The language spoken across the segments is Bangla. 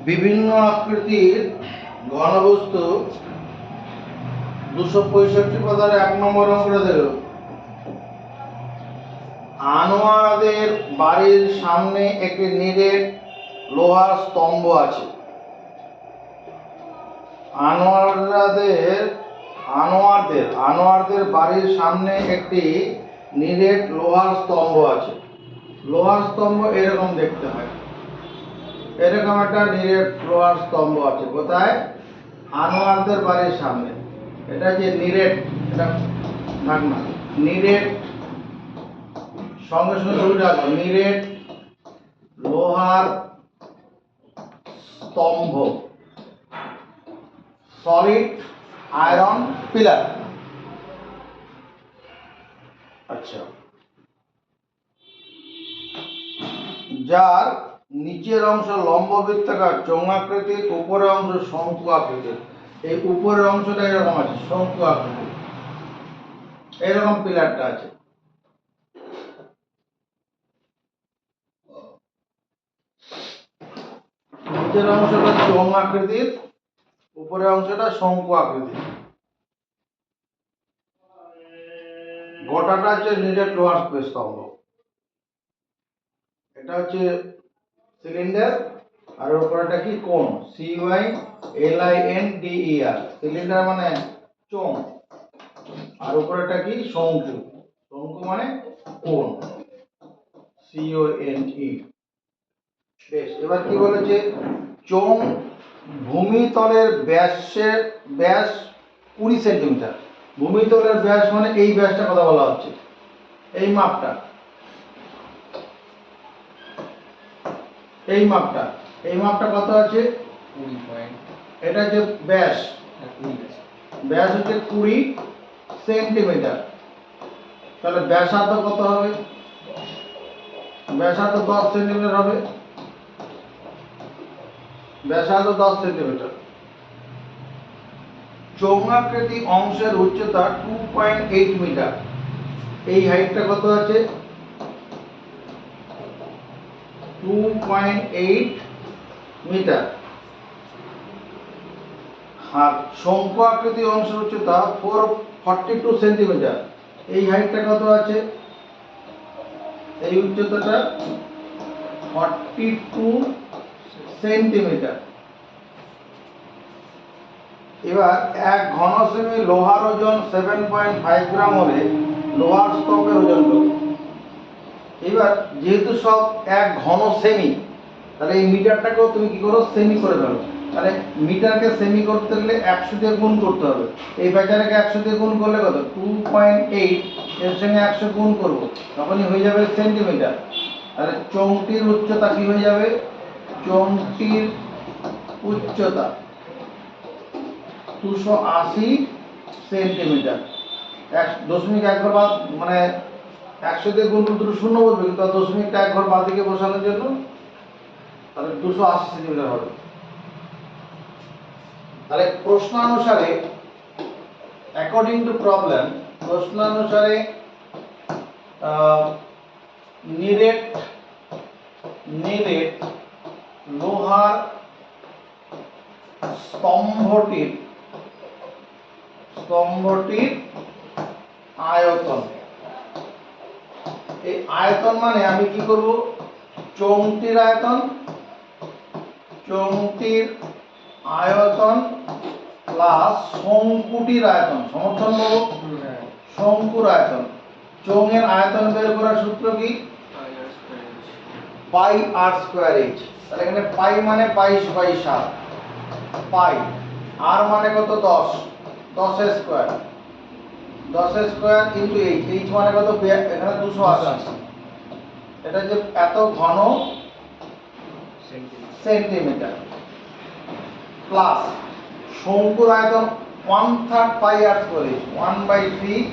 বিভিন্ন আকৃতির ঘনবস্তু 265 পাতার 1 নম্বর অঙ্কটা দিল। আনোয়ারদের বাড়ির সামনে একটি নিরেট লোহার স্তম্ভ আছে। আনোয়ারদের বাড়ির সামনে একটি নিরেট লোহার স্তম্ভ আছে। লোহার স্তম্ভ এরকম দেখতে হয়। এরকম একটা নিরেট লোহার স্তম্ভ আছে। কোথায়? আনোয়ারদের বাড়ির সামনে। এটা যে নিরেট, এটা থাক না, নিরেট সঙ্গে সঙ্গে ছবি রাখবো। নিরেট লোহার স্তম্ভ, সলিড আয়রন পিলার। আচ্ছা, যার নিচের অংশ লম্ব বৃত্তাকার চোঙাকৃতির, উপরের অংশ শঙ্কু আকৃতির। এই উপরের অংশটা এরকম আছে, শঙ্কু আকৃতির। এরকম পিলারটা আছে। নিচের অংশটা চোঙ আকৃতির, উপরের অংশটা শঙ্কু আকৃতির। গোটাটা হচ্ছে নিরেট লোহার স্তম্ভ। এটা হচ্ছে সিলিন্ডার, আর উপরেটা কি? কোণ। CYLINDER। সিলিন্ডার মানে চোঙ, আর উপরেটা কি? শঙ্কু। শঙ্কু মানে কোণ, CONE। বেশ, এবার কি বলেছে? চোঙ ভূমিতলের ব্যাস 20 সেন্টিমিটার। ভূমিতলের ব্যাস মানে এই ব্যাসটা কথা বলা হচ্ছে, এই মাপটা, এই মাপটা কত আছে? 20 পয়েন্ট। এটা যে ব্যাস, ব্যাস হচ্ছে 20 সেন্টিমিটার। তাহলে ব্যাসার্ধ কত হবে? ব্যাসার্ধ 10 সেন্টিমিটার হবে। ব্যাসার্ধ 10 সেন্টিমিটার। চৌঙ্গাকৃতি অংশের উচ্চতা 2.8 মিটার। এই হাইটটা কত আছে? 2.8 মিটার। আর শঙ্কু আকৃতি অংশের উচ্চতা 442 সেন্টিমিটার। এই হাইটটা কত আছে? এই উচ্চতাটা 42 সেন্টিমিটার। এবার 1 ঘন সেমি লোহার ওজন 7.5 গ্রাম হলে লোহার স্তম্ভের ওজন কত? এবার যেহেতু সব 1 ঘন সেমি, তাহলে এই মিটারটাকেও তুমি কি করো? সেমি করে ফেলো। তাহলে মিটারকে সেমি করতে গেলে 100 দিয়ে গুণ করতে হবে। এই বেচারাকে 100 দিয়ে গুণ করলে কত? 2.8, এর সঙ্গে 100 গুণ করব, তখনই হয়ে যাবে সেন্টিমিটার। তাহলে চোঙটির উচ্চতা কি হয়ে যাবে? চোঙটির উচ্চতা 280 সেন্টিমিটার। 1.1 ঘর বাদ, মানে 100 দিয়ে গুণ করলে দুটো শূন্য বলবে, কিন্তু 0.1 ঘর বাদ দিকে বসানোর জন্য, তাহলে 280 সেন্টিমিটার হবে। তাহলে প্রশ্নানুসারে, অ্যাকর্ডিং টু প্রবলেম, প্রশ্নানুসারে নিরেট লোহার স্তম্ভটির আয়তন। এই আয়তন মানে আমি কি করব? চোঙটির আয়তন প্লাস শঙ্কুটির আয়তন, সমর্থন পাবো শঙ্কুর আয়তন। চোঙের আয়তন বের করার সূত্র কি? পাই আর স্কয়ার এইচ। তাহলে এখানে পাই মানে 22/7, পাই আর মানে কত? 10, 10 square, 10 square into H. H মানে কত? এখানে 280। এটা যে এত ঘন সেন্টিমিটার, প্লাস শঙ্কুর আয়তন 1/3 পাই আর স্কয়ার এইচ, 1/3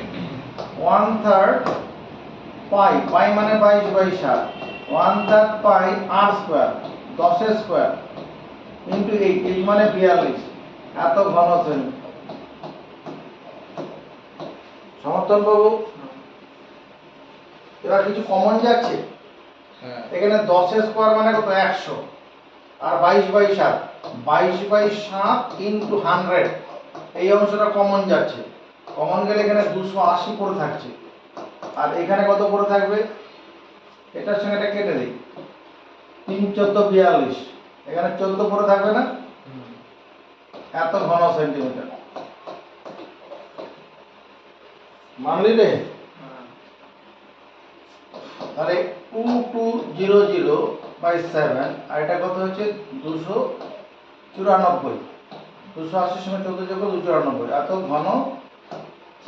1/3 পাই, পাই মানে 22/7, 1/3 পাই আর স্কয়ার, 10 স্কয়ার ইনটু 8, এইচ মানে 42। এত ঘন সেমি। সমর্থন বাবু? এবার কিছু কমন যাচ্ছে। এখানে 10 স্কয়ার মানে কত? 100, আর 22/7, 22/7 ইন্টু 100, এই অংশটা কমন যাচ্ছে, কমন গেলে এখানে 280 পড়ে থাকছে, আর এখানে কত পড়ে থাকবে, এটার সঙ্গে এটা কেটে দিই, 3 14 42, এখানে 14 পড়ে থাকবে না, এত ঘন সেন্টিমিটার। মানলি রে? তাহলে 2200/7, আর এটা কত হচ্ছে 294, 280 সঙ্গে 14 যোগ 294, এত ঘন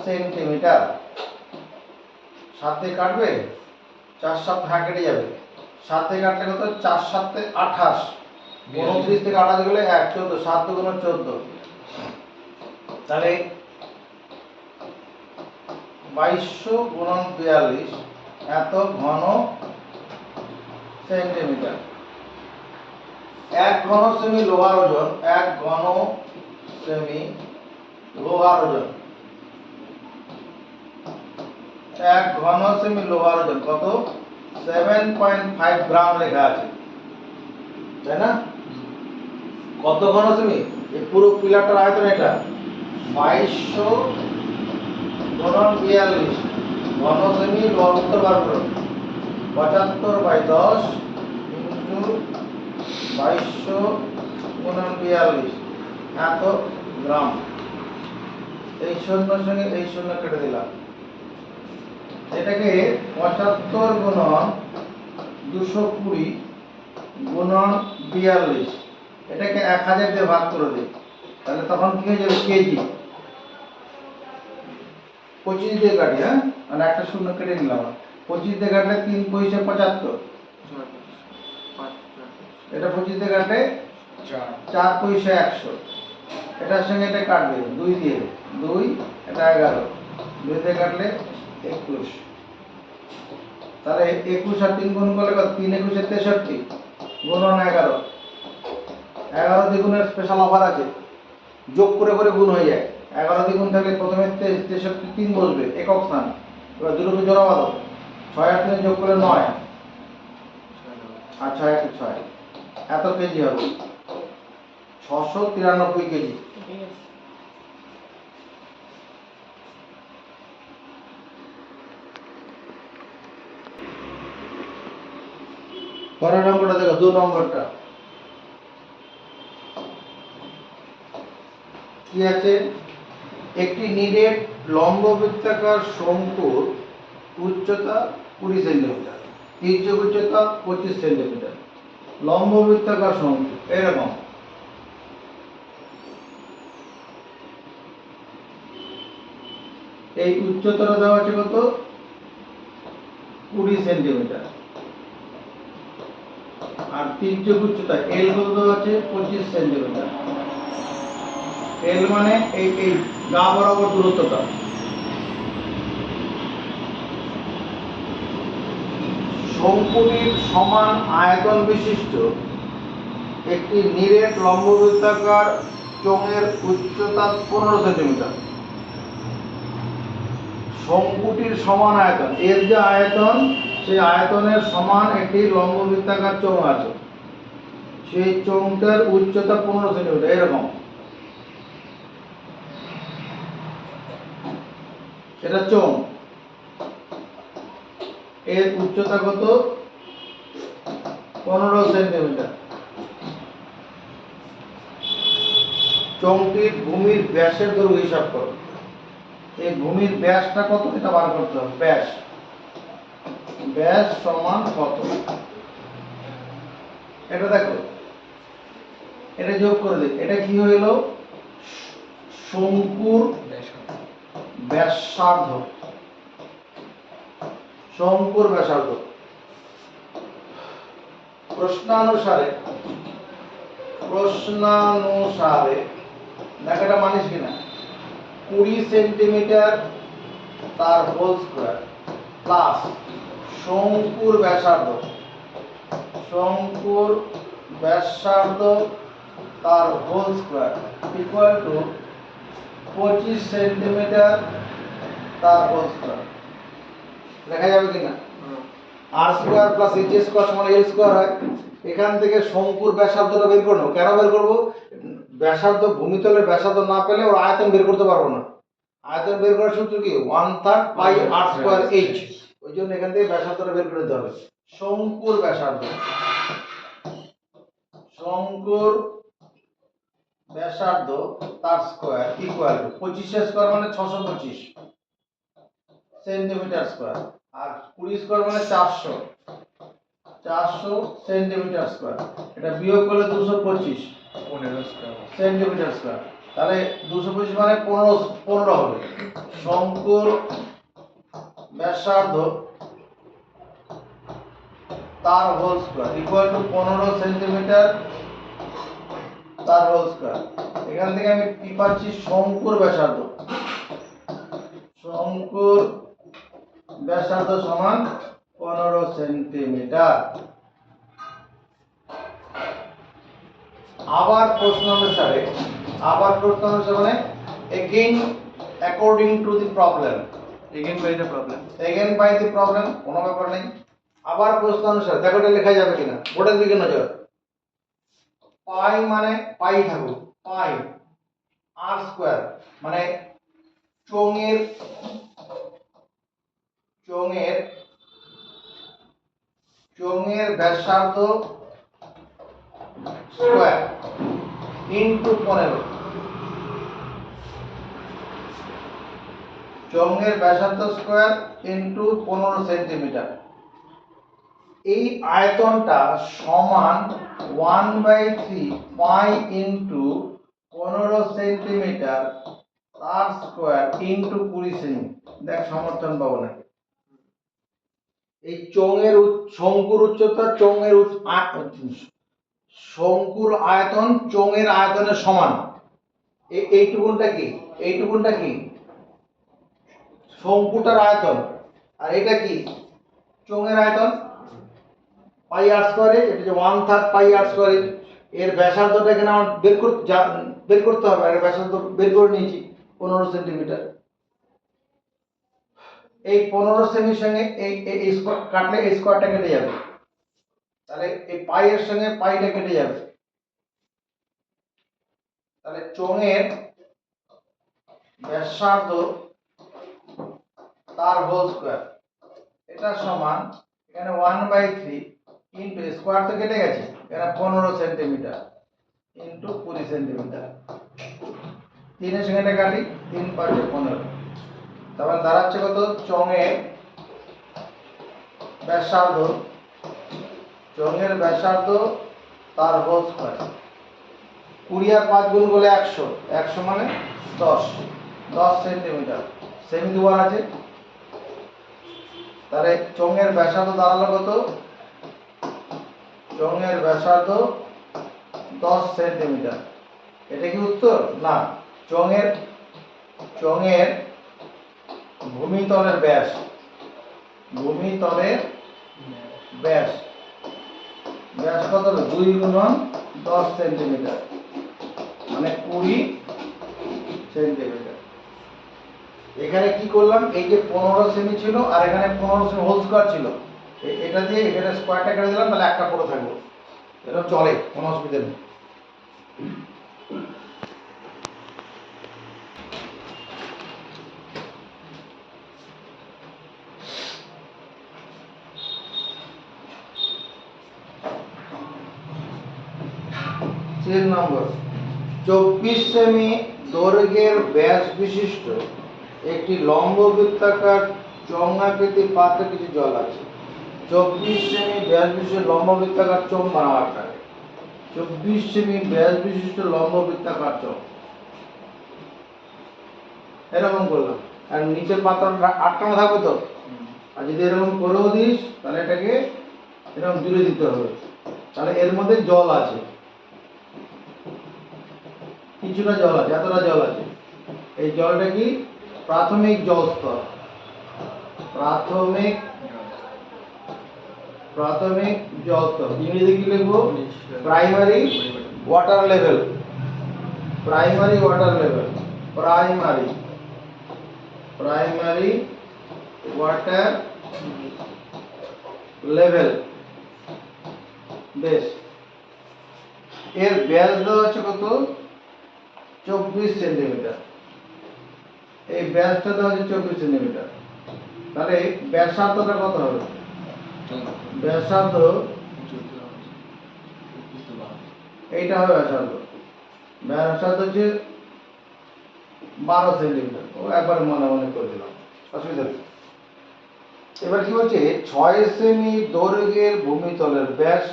সেন্টিমিটার। 7 দিয়ে কাটবে, 4 7 কেটে যাবে, 7 দিয়ে কাটলে কত, 4 7 28, 29 থেকে 28 গেলে 1, 14, 7 দুগুণ 14, তাহলে 2200 গুণন 42, এত ঘন সেন্টিমিটার। 1 ঘন সেমি লোহার ওজন, 1 ঘন সেমি লোহার ওজন, 1 ঘন সেমি লোহার ওজন কত, 7.5 গ্রাম লেখা আছে, তাই না? কত ঘন সেমি, এই পুরো পিলারটার আয়তন এটা 2200 গুণন 42 ঘন সেমি লোহার, উত্তর বার করো, 75/10 ইন্টু 2200 গুণন 42, এত গ্রাম। এই শূন্যর সঙ্গে এই শূন্য কেটে দিলাম, এটাকে 75 গুণন 220 গুণন 42, এটাকে 1000 দিয়ে ভাগ করে দিই, তাহলে তখন কি হয়ে যাবে, কেজি। 25 দিয়ে কাটি, হ্যাঁ, মানে একটা শূন্য কেটে নিলাম, 25 দিয়ে কাটলে 3 পয়সা 75, এটা 25 দিয়ে কাটলে 4 পয়সা 100, এটার সঙ্গে এটা কাটবে 2 দিয়ে, 2 এটা 11, 2 দিয়ে কাটলে 21, তাহলে 21 আর 3 গুণ করলে কত, 3 21 63 গুণন 11, 11 দ্বিগুণের স্পেশাল অফার আছে, যোগ করে করে গুণ হয়ে যায়। 11 দ্বিগুণ থাকলে প্রথমে 63 3 বসবে, একক স্থান, এবার দুটোকে জোড়া বাঁধো, 6 আর 3 যোগ করলে 9, আর 6 1 6, এত কেজি হবে, 693 কেজি। পরের নম্বরটা দেখো, 2 নম্বরটা কি আছে, একটি নিরেট লম্ববৃত্তাকার শঙ্কুর উচ্চতা 20 সেন্টিমিটার, তির্যক উচ্চতা 25 সেন্টিমিটার, লম্ববৃত্তাকার শঙ্কু এরকম, এই উচ্চতাটা দেওয়া আছে কত, 20 সেন্টিমিটার, আর তির্যক উচ্চতা এল কত দেওয়া আছে, 25 সেন্টিমিটার। এল মানে এই গা বরাবর দূরত্বটা, শঙ্কুটির সমান আয়তন বিশিষ্ট একটি নিরেট লম্ববৃত্তাকার চোঙের উচ্চতা 15 সেন্টিমিটার। শঙ্কুটির সমান আয়তন, এর যে আয়তন, সেই আয়তনের সমান একটি লম্ববৃত্তাকার চোঙ আছে, সেই চোঙটার উচ্চতা 15 সেন্টিমিটার, এরকম, এটা চোঙ, এর উচ্চতা কত, 15 সেন্টিমিটার। চোঙটির ভূমির ব্যাসের দৈর্ঘ্য হিসাব করো, এই ভূমির ব্যাসটা কত, এটা বার করতে হবে, ব্যাস, ব্যাস সমান কত, এটা দেখো, এটা যোগ করে দিই, এটা কি হইল, শঙ্কুর ব্যাসার্ধ, শঙ্কুর ব্যাসার্ধ। প্রশ্নানুসারে দেখ এটা মানিস কিনা, 20 সেন্টিমিটার তার হোল স্কয়ার প্লাস শঙ্কুর ব্যাসার্ধ, শঙ্কুর ব্যাসার্ধ তার whole square equal to 25 centimetre তার হোল স্কয়ার। লেখা যাবে কিনা, r square plus h square সমান এল স্কয়ার হয়, এখান থেকে শঙ্কুর ব্যাসার্ধটা বের করবো। কেন বের করবো? ব্যাসার্ধ, ভূমিতলের ব্যাসার্ধ না পেলে ওর আয়তন বের করতে পারবো না। আয়তন বের করার সূত্র কি? 1/3 পাই আর স্কয়ার এইচ। ওই জন্য এখান থেকে ব্যাসার্ধটা বের করে দিতে হবে। শঙ্কুর ব্যাসার্ধ, শঙ্কুর ব্যাসার্ধ তার স্কয়ার ইকুয়াল টু 25 স্কয়ার মানে 625 সেন্টিমিটার স্কয়ার, আর 20 স্কয়ার মানে 400 সেন্টিমিটার স্কয়ার। এটা বিয়োগ করলে 225 সেন্টিমিটার স্কয়ার। তাহলে 225 মানে 15 হবে। শঙ্কুর ব্যাসার্ধ তার whole square equal to 15 centimetre তার হোল স্কয়ার। এখান থেকে আমি কি পাচ্ছি? শঙ্কুর ব্যাসার্ধ, শঙ্কুর ব্যাসার্ধ সমান 15 সেন্টিমিটার। আবার প্রশ্ন অনুসারে মানে again according to the problem, again by the problem, কোনো ব্যাপার নেই। আবার প্রশ্ন অনুসারে দেখো এটা লেখা যাবে কিনা, বোর্ডের দিকে নজর। পাই মানে পাই থাকুক, পাই আর স্কয়ার মানে চোঙের ব্যাসার্ধ স্কয়ার ইনটু 15, চোঙের ব্যাসার্ধ স্কয়ার ইনটু 15 সেন্টিমিটার। এই আয়তনটা সমান 1/3 পাই ইনটু 15 সেন্টিমিটার তার স্কয়ার ইনটু 20 সেমি। দেখ সমর্থন পাবো না। এই শঙ্কুর উচ্চতা শঙ্কুর আয়তন চোঙের আয়তনের সমান। এইটুকুনটা কি শঙ্কুটার আয়তন, আর এটা কি চোঙের আয়তন পাই আর স্কয়ার। এটা যে 1/3 পাই আর স্কয়ার। এর ব্যাসার্ধটা এখানে আমার বের করতে হবে। এর ব্যাসার্ধ বের করে নিয়েছি 15 সেন্টিমিটার। এই 15 সেমির সঙ্গে এই স্কয়ার কাটলে এই স্কয়ারটা কেটে যাবে, তাহলে এই পাই এর সঙ্গে পাইটা কেটে যাবে। তাহলে চোঙের ব্যাসার্ধ তার হোল স্কয়ার এটা সমান এখানে 1/3 ইনটু স্কয়ার তো কেটে গেছে, এখানে 15 সেন্টিমিটার ইনটু 20 সেন্টিমিটার। 3 এর সঙ্গে এটা কাটি, 3 × 5 = 15। তারপর দাঁড়াচ্ছে কত? চোঙের ব্যাসার্ধ তার হোল স্কয়ার। 20 আর 5 গুণ করলে 100, 100 মানে 10 সেন্টিমিটার। সেমি দুবার আছে, তাহলে চোঙের ব্যাসার্ধ দাঁড়ালো কত? চোঙের ব্যাসার্ধ 10 সেন্টিমিটার। এটা কি উত্তর? না। চোঙের ভূমিতলের ব্যাস কত হলো? 2 × 10 সেন্টিমিটার মানে 20 সেন্টিমিটার। এখানে কি করলাম? এই যে 15 সেমি ছিল আর এখানে 15 সেমি হোল স্কয়ার ছিল, এটা দিয়ে এখানে স্কয়ারটা কেটে দিলাম, তাহলে একটা পড়ে থাকলো। এটা চলে, কোনো অসুবিধা নেই। নম্বর 24 সেমি দৈর্ঘ্যের ব্যাস বিশিষ্ট একটি লম্ব বৃত্তাকার চোঙাকৃতি পাত্রে কিছু জল আছে। 24 সেমি ব্যাস বিশিষ্ট লম্ব বৃত্তাকার চোঙ বানাবার থাকে। 24 সেমি ব্যাস বিশিষ্ট লম্ব বৃত্তাকার চোঙ এরকম করলাম, আর নিচের পাত্রটা আটকানো থাকবে তো। আর যদি এরকম করেও দিস তাহলে এটাকে এরকম দূরে দিতে হবে। তাহলে এর মধ্যে জল আছে, কিছুটা জল আছে, এতটা জল আছে। এই জলটা কি? প্রাথমিক জল স্তর, প্রাথমিক জল স্তর। ইংরেজি কি লিখবো? Primary water level. Primary water level বেশ, এর ব্যাস দেওয়া হচ্ছে কত? 24 সেন্টিমিটার। এই ব্যাসটা দেওয়া হচ্ছে 24 সেন্টিমিটার। তাহলে ব্যাসার্ধটা কত হবে? ব্যাসার্ধ এইটা হবে ব্যাসার্ধ। ব্যাসার্ধ হচ্ছে 12 সেন্টিমিটার। ও একবার মনে মনে করে দিলাম, অসুবিধা নেই। এবার কি বলছে, 6 সেমি দৈর্ঘ্যের ভূমিতলের ব্যাস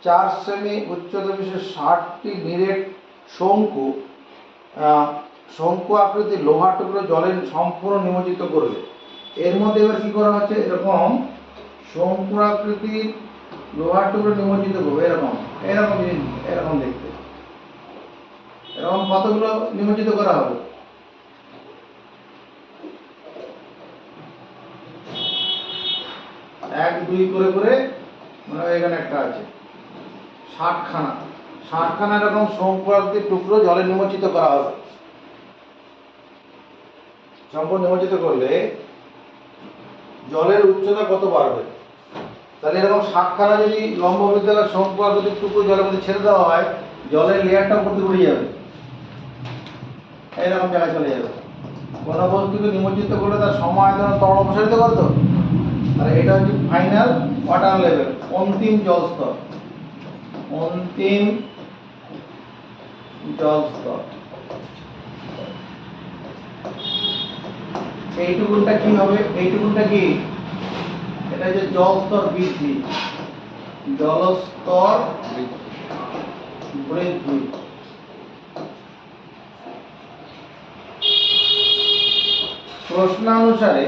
4 সেমি উচ্চতা বিশিষ্ট 60টি নিরেট শঙ্কু শঙ্কু আকৃতির লোহার টুকরো জলে সম্পূর্ণ নিমজ্জিত করবে। এর মধ্যে এবার কি করা হচ্ছে, এরকম শঙ্কু আকৃতির লোহার টুকরো নিমজ্জিত করবে, এরকম এরকম এরকম দেখতে। এরকম কতগুলো নিমজ্জিত করা হবে? 1 2 করে করে, মানে এখানে একটা আছে 60খানা এরকম শঙ্কু আকৃতির টুকরো জলে নিমজ্জিত করা হবে। সম্পূর্ণ নিমজ্জিত করলে জলের উচ্চতা কত বাড়বে? তাহলে এরকম 60খানা যদি লম্ব বৃত্তাকার শঙ্কু আকৃতির টুকরো জলের মধ্যে ছেড়ে দেওয়া হয়, জলের লেয়ারটা উপর দিয়ে উড়ে যাবে, এইরকম জায়গায় চলে যাবে। কোন বস্তুকে নিমজ্জিত করলে তার সমায়তন তরল অপসারিত করে তো। তাহলে এটা হচ্ছে ফাইনাল ওয়াটার লেভেল, অন্তিম জলস্তর। অন্তিম জলস্তর। এইটুকুনটা কি হবে? এইটুকুনটা কি? এটা যে জলস্তর বৃদ্ধি, জলস্তর বৃদ্ধি। প্রশ্নানুসারে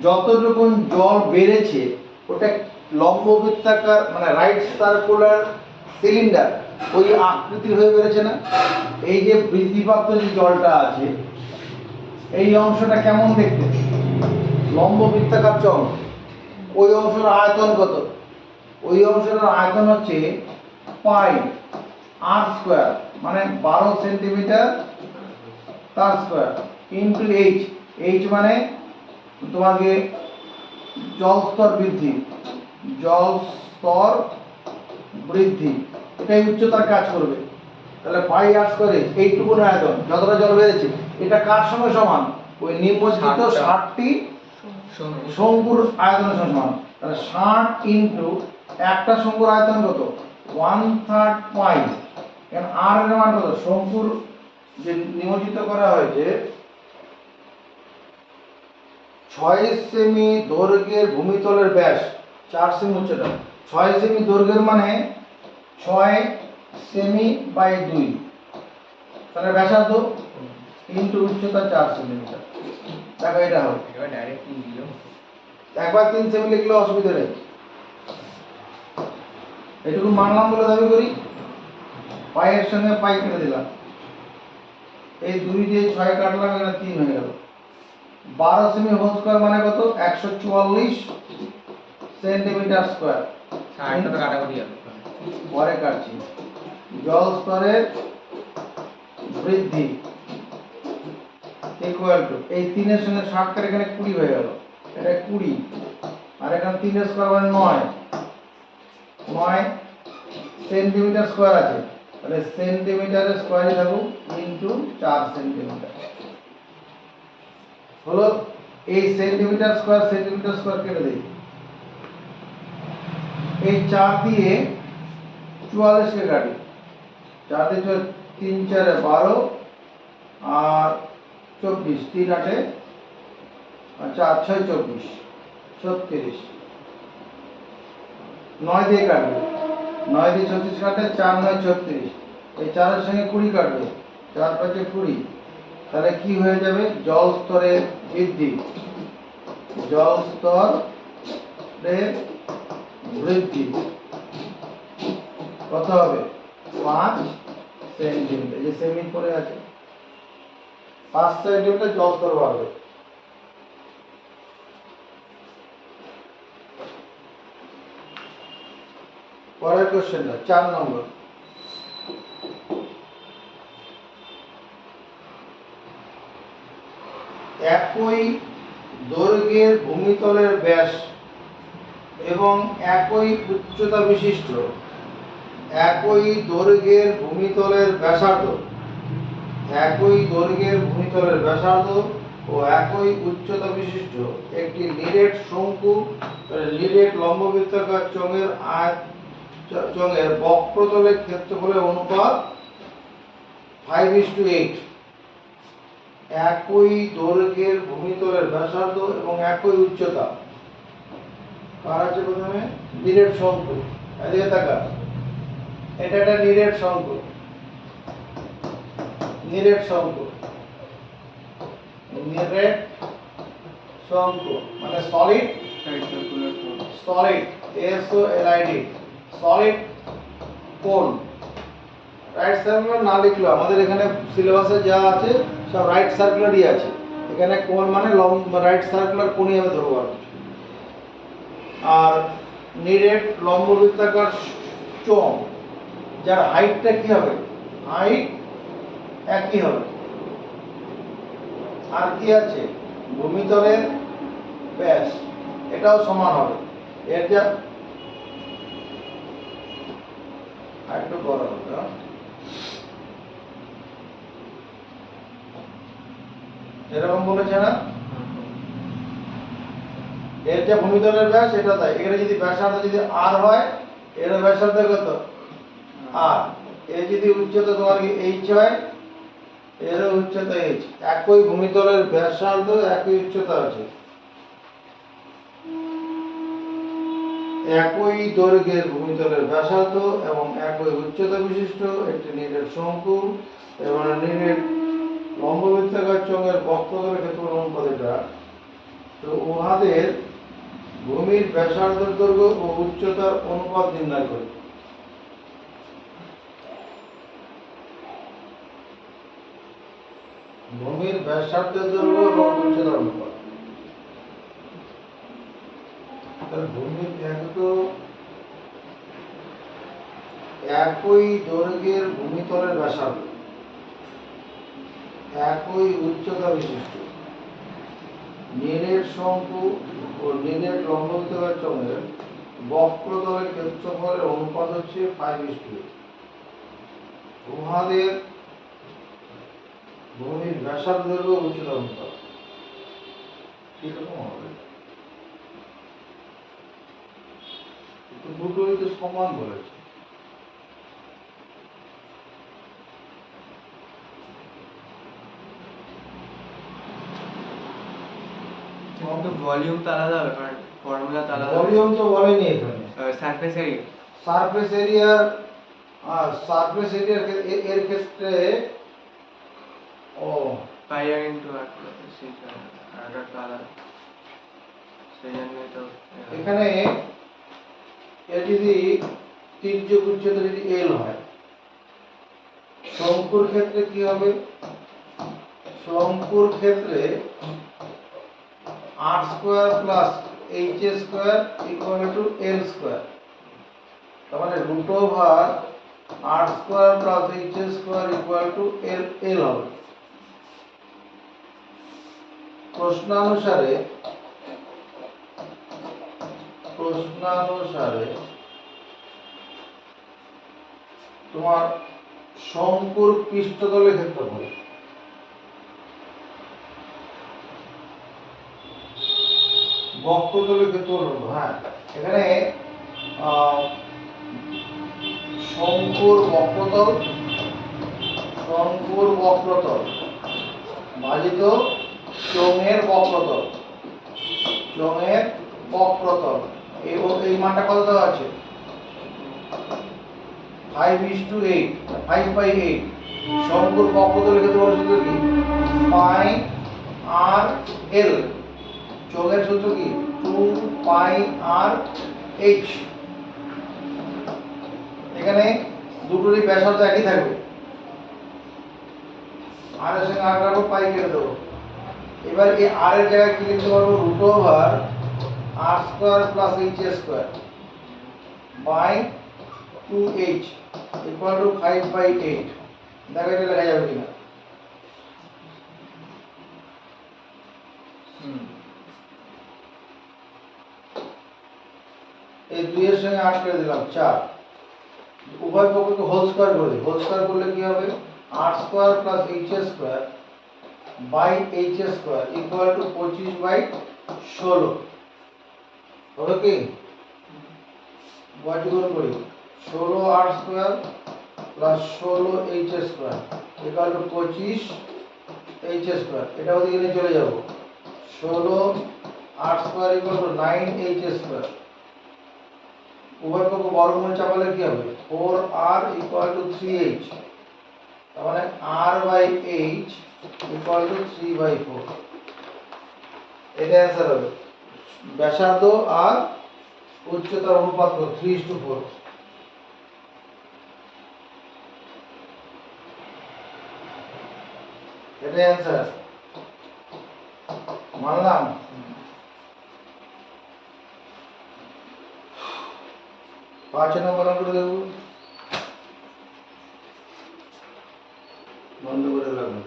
যতটুকু জল বেড়েছে ওটা লম্ব বৃত্তাকার, মানে রাইট সার্কুলার সিলিন্ডার ওই আকৃতির হয়ে বেড়েছে না? এই যে বৃদ্ধিপ্রাপ্ত যে জলটা আছে, এই অংশটা কেমন দেখতে? লম্ব বৃত্তাকার চল। ওই অংশের আয়তন কত? ওই অংশের আয়তন হচ্ছে পাই আর স্কয়ার, মানে 12 সেন্টিমিটার তার স্কয়ার ইন্টু এইচ। এইচ মানে তোমাকে জলস্তর বৃদ্ধি, জলস্তর বৃদ্ধি, এটাই উচ্চতার কাজ করবে। তাহলে পাই আর স্কয়ার এইটুকু আয়তন, যতটা জল বেড়েছে, এটা কার সঙ্গে সমান? ওই নিম্নলিখিত 60টি শঙ্কুর আয়তনের সঙ্গে সমান। তাহলে 60 ইন্টু একটা শঙ্কুর আয়তন কত? 1/3 পাই। এখন আর এর মান কত? শঙ্কুর যে নিমজ্জিত করা হয়েছে 6 সেমি দৈর্ঘ্যের ভূমিতলের ব্যাস 4 সেমি উচ্চতা। 6 সেমি দৈর্ঘ্যের মানে 6 সেমি বাই 2, তাহলে ব্যাসার্ধ ইন্টু উচ্চতা 4 সেন্টিমিটার। দেখো এটা হবে। এবার ডাইরেক্ট 3 দিলো, একবার 3 সেমি লিখলে অসুবিধা নেই। এটুকু মানলাম বলে দাবি করি, পাইয়ের সঙ্গে পাই কেটে দিলাম, এই 2 দিয়ে 6 কাটলাম, এখানে 3 হয়ে গেল। 12 সেমি হোল স্কয়ার মানে কত? 144 সেন্টিমিটার স্কয়ার। এটা তো কাটাকুটি হবে, পরে কাটছি। জল স্তরের বৃদ্ধি ইকুয়াল টু, এই 3 এর সঙ্গে 60 কাটে এখানে 20 হয়ে গেল, এটা 20, আর এখানে 3 এর স্কয়ার মানে 9 সেন্টিমিটার স্কয়ার আছে। তাহলে সেন্টিমিটারের স্কয়ারই থাকুক ইনটু 4 সেন্টিমিটার হলো। এই সেন্টিমিটার স্কয়ার কেটে দেই, এই 4 দিয়ে 44 কে কাটি, 4 দিয়ে 3 4 12 আর 24, 3 8 4 6 24 36, 9 দিয়ে কাটবে, 9 দিয়ে 36 কাটে, 4 9 36, এই 4 এর সঙ্গে 20 কাটবে, 4 5 20। তাহলে কি হয়ে যাবে? জল স্তরের বৃদ্ধি, জল স্তরের বৃদ্ধি কত হবে? 5 সেন্টিমিটার। যে সেমি পড়ে আছে, 5 সেন্টিমিটার জল স্তর বাড়বে। পরের কোশ্চেনটা 4 নম্বর। একই দৈর্ঘ্যের ভূমিতলের ব্যাস এবং একই উচ্চতা বিশিষ্ট একই দৈর্ঘ্যের ভূমিতলের ব্যাসার্ধ ও একই উচ্চতা বিশিষ্ট একটি নিরেট শঙ্কু নিরেট লম্ববৃত্তাকার চোঙের বক্রতলের ক্ষেত্রফলের অনুপাত 5:8। একই দৈর্ঘ্যের ভূমিতলের ব্যাসার্ধ এবং একই উচ্চতা। কার আছে প্রথমে? নিরেট শঙ্কু। এদিকে তাকা, এটা একটা নিরেট শঙ্কু। নিরেট শঙ্কু মানে সলিড সলিড কোন। রাইট সার্কুলার না লিখলেও আমাদের এখানে সিলেবাসে যা আছে সব রাইট সার্কুলারই আছে। এখানে কোন মানে রাইট সার্কুলার কোনই আমি ধরবো। আর নিরেট লম্ববৃত্তাকার চোঙ, যার হাইটটা কি হবে? হাইট একই হবে। আর কি আছে? ভূমিতলের ব্যাস, এটাও সমান হবে। এর যা একটু বড় হবে, এরকম বলেছে না? এর যে ভূমিতলের ব্যাস এটা তাই। এখানে যদি ব্যাসার্ধ যদি আর হয়, এর ব্যাসার্ধ কত? আর। এর যদি উচ্চতা তোমার এইচ হয়, এর উচ্চতা এইচ। একই ভূমিতলের ব্যাসার্ধ একই উচ্চতা আছে। একই দৈর্ঘ্যের ভূমিতলের ব্যাসার্ধ এবং একই উচ্চতা বিশিষ্ট একটি নিরেট শঙ্কু এবং নিরেট লম্ববৃত্তাকার চোঙের বক্রতলের ক্ষেত্রফল অনুপাত এটা। তো উহাদের ভূমির ব্যাসার্ধের দৈর্ঘ্য ও উচ্চতার অনুপাত নির্ণয় করি। ভূমির ব্যাসার্ধের দৈর্ঘ্য এবং উচ্চতার অনুপাত। ভূমির একই দৈর্ঘ্যের ভূমিতলের ব্যাসার্ধ একই উচ্চতা বিশিষ্ট নিরেট শঙ্কু ও নিরেট লম্ববৃত্তাকার চোঙের বক্রতলের ক্ষেত্রফলের অনুপাত হচ্ছে 5:8। উহাদের ভূমির ব্যাসার্ধ দৈর্ঘ্য উচ্চতা অনুপাত কিরকম হবে? দুটোই তো সমান বলেছে। কিন্তু ভলিউম তো আলাদা হবে, কারণ ফর্মুলা তো আলাদা। ভলিউম তো বলেনি এখানে। সারফেস এরিয়া সারফেস এরিয়ার এর ক্ষেত্রে ও পাই আর ইনটু আর সেই আরটা তো আলাদা, সেই জন্যই তো এখানে এর যদি তির্যক উচ্চতা যদি এল হয়, শঙ্কুর ক্ষেত্রে কি হবে? শঙ্কুর ক্ষেত্রে r square plus h square equal to l square. তার মানে root over r square plus h square equal to l হবে। প্রশ্নানুসারে তোমার শঙ্কুর পৃষ্ঠতলের ক্ষেত্রফল বক্রতলের ক্ষেত্রফল। হ্যাঁ, এখানে শঙ্কুর বক্রতল ভাজিত চোঙের বক্রতল এই মানটা কত দেওয়া আছে? 5:8, 5/8। শঙ্কুর বক্রতলের ক্ষেত্রফল সূত্র কি? পাই আর এল। চোঙের সূত্র কি? 2 পাই আর এইচ। এখানে দুটোরই ব্যাসার্ধ একই থাকবে। আর এর সঙ্গে আর রাখবো, পাই কেটে দেবো। এবার এই আর এর জায়গায় কি লিখতে পারবো? Root over r square plus h square by 2h equal to 5/8। দেখো এটা লেখা যাবে কিনা। এই 2 এর সঙ্গে 8 কেটে দিলাম 4, উভয় পক্ষকে হোল স্কয়ার করে দিই। হোল স্কয়ার করলে কি হবে, 8 square plus h square by h square equal to 25 বাই 16 হবে কি? গুণ করি, 16 8 square plus 16 h square equal to 25 h square. এটা ওদিকে নিয়ে চলে যাব, 16 8 square equal to 9 h square. উভয় পক্ষ বর্গমূল চাপালে কি হবে, 4r ইকুয়াল টু 3h, তার মানে r by h equal to 3 by 4। এটা অ্যান্সার হবে। ব্যাসার্ধ আর উচ্চতার অনুপাত 3:4। এটা অ্যান্সার, মানলাম। পাঁচ নম্বর অঙ্ক দেব, বন্ধ করে লাগবে।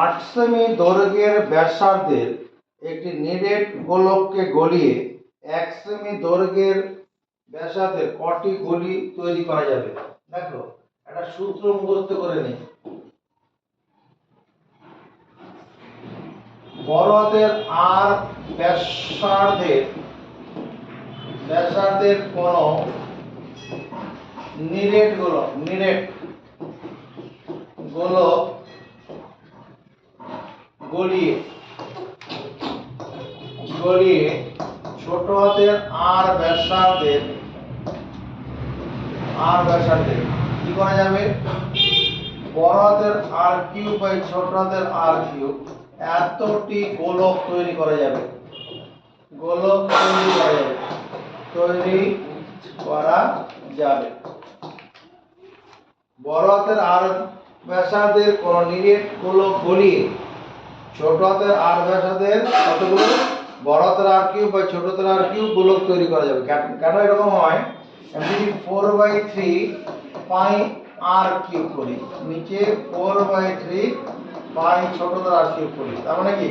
8 সেমি দৈর্ঘ্যের ব্যাসার্ধের একটি নিরেট গোলককে গলিয়ে 1 সেমি দৈর্ঘ্যের ব্যাসার্ধের কটি গলি তৈরি করা যাবে? দেখো একটা সূত্র মুখস্থ করে নিই। বড় হাতের আর ব্যাসার্ধের কোন নিরেট গোলক গলিয়ে ছোট হাতের আর ব্যাসার্ধের কি করা যাবে, বড় হাতের আর কিউব বাই ছোট হাতের আর কিউব এতটি গোলক তৈরি করা যাবে। বড় হাতের আর ব্যাসার্ধের কোন নিরেট গোলক গলিয়ে ছোট হাতের আর ব্যাসার্ধের কতগুলো, বড় হাতের আর কিউব বাই ছোট হাতের আর কিউব গোলক তৈরি করা যাবে। কেন এরকম হয়, আমি যদি 4/3 পাই আর কিউব করি, নিচে 4/3 পাই ছোট হাতের আর কিউব করি, তার মানে কি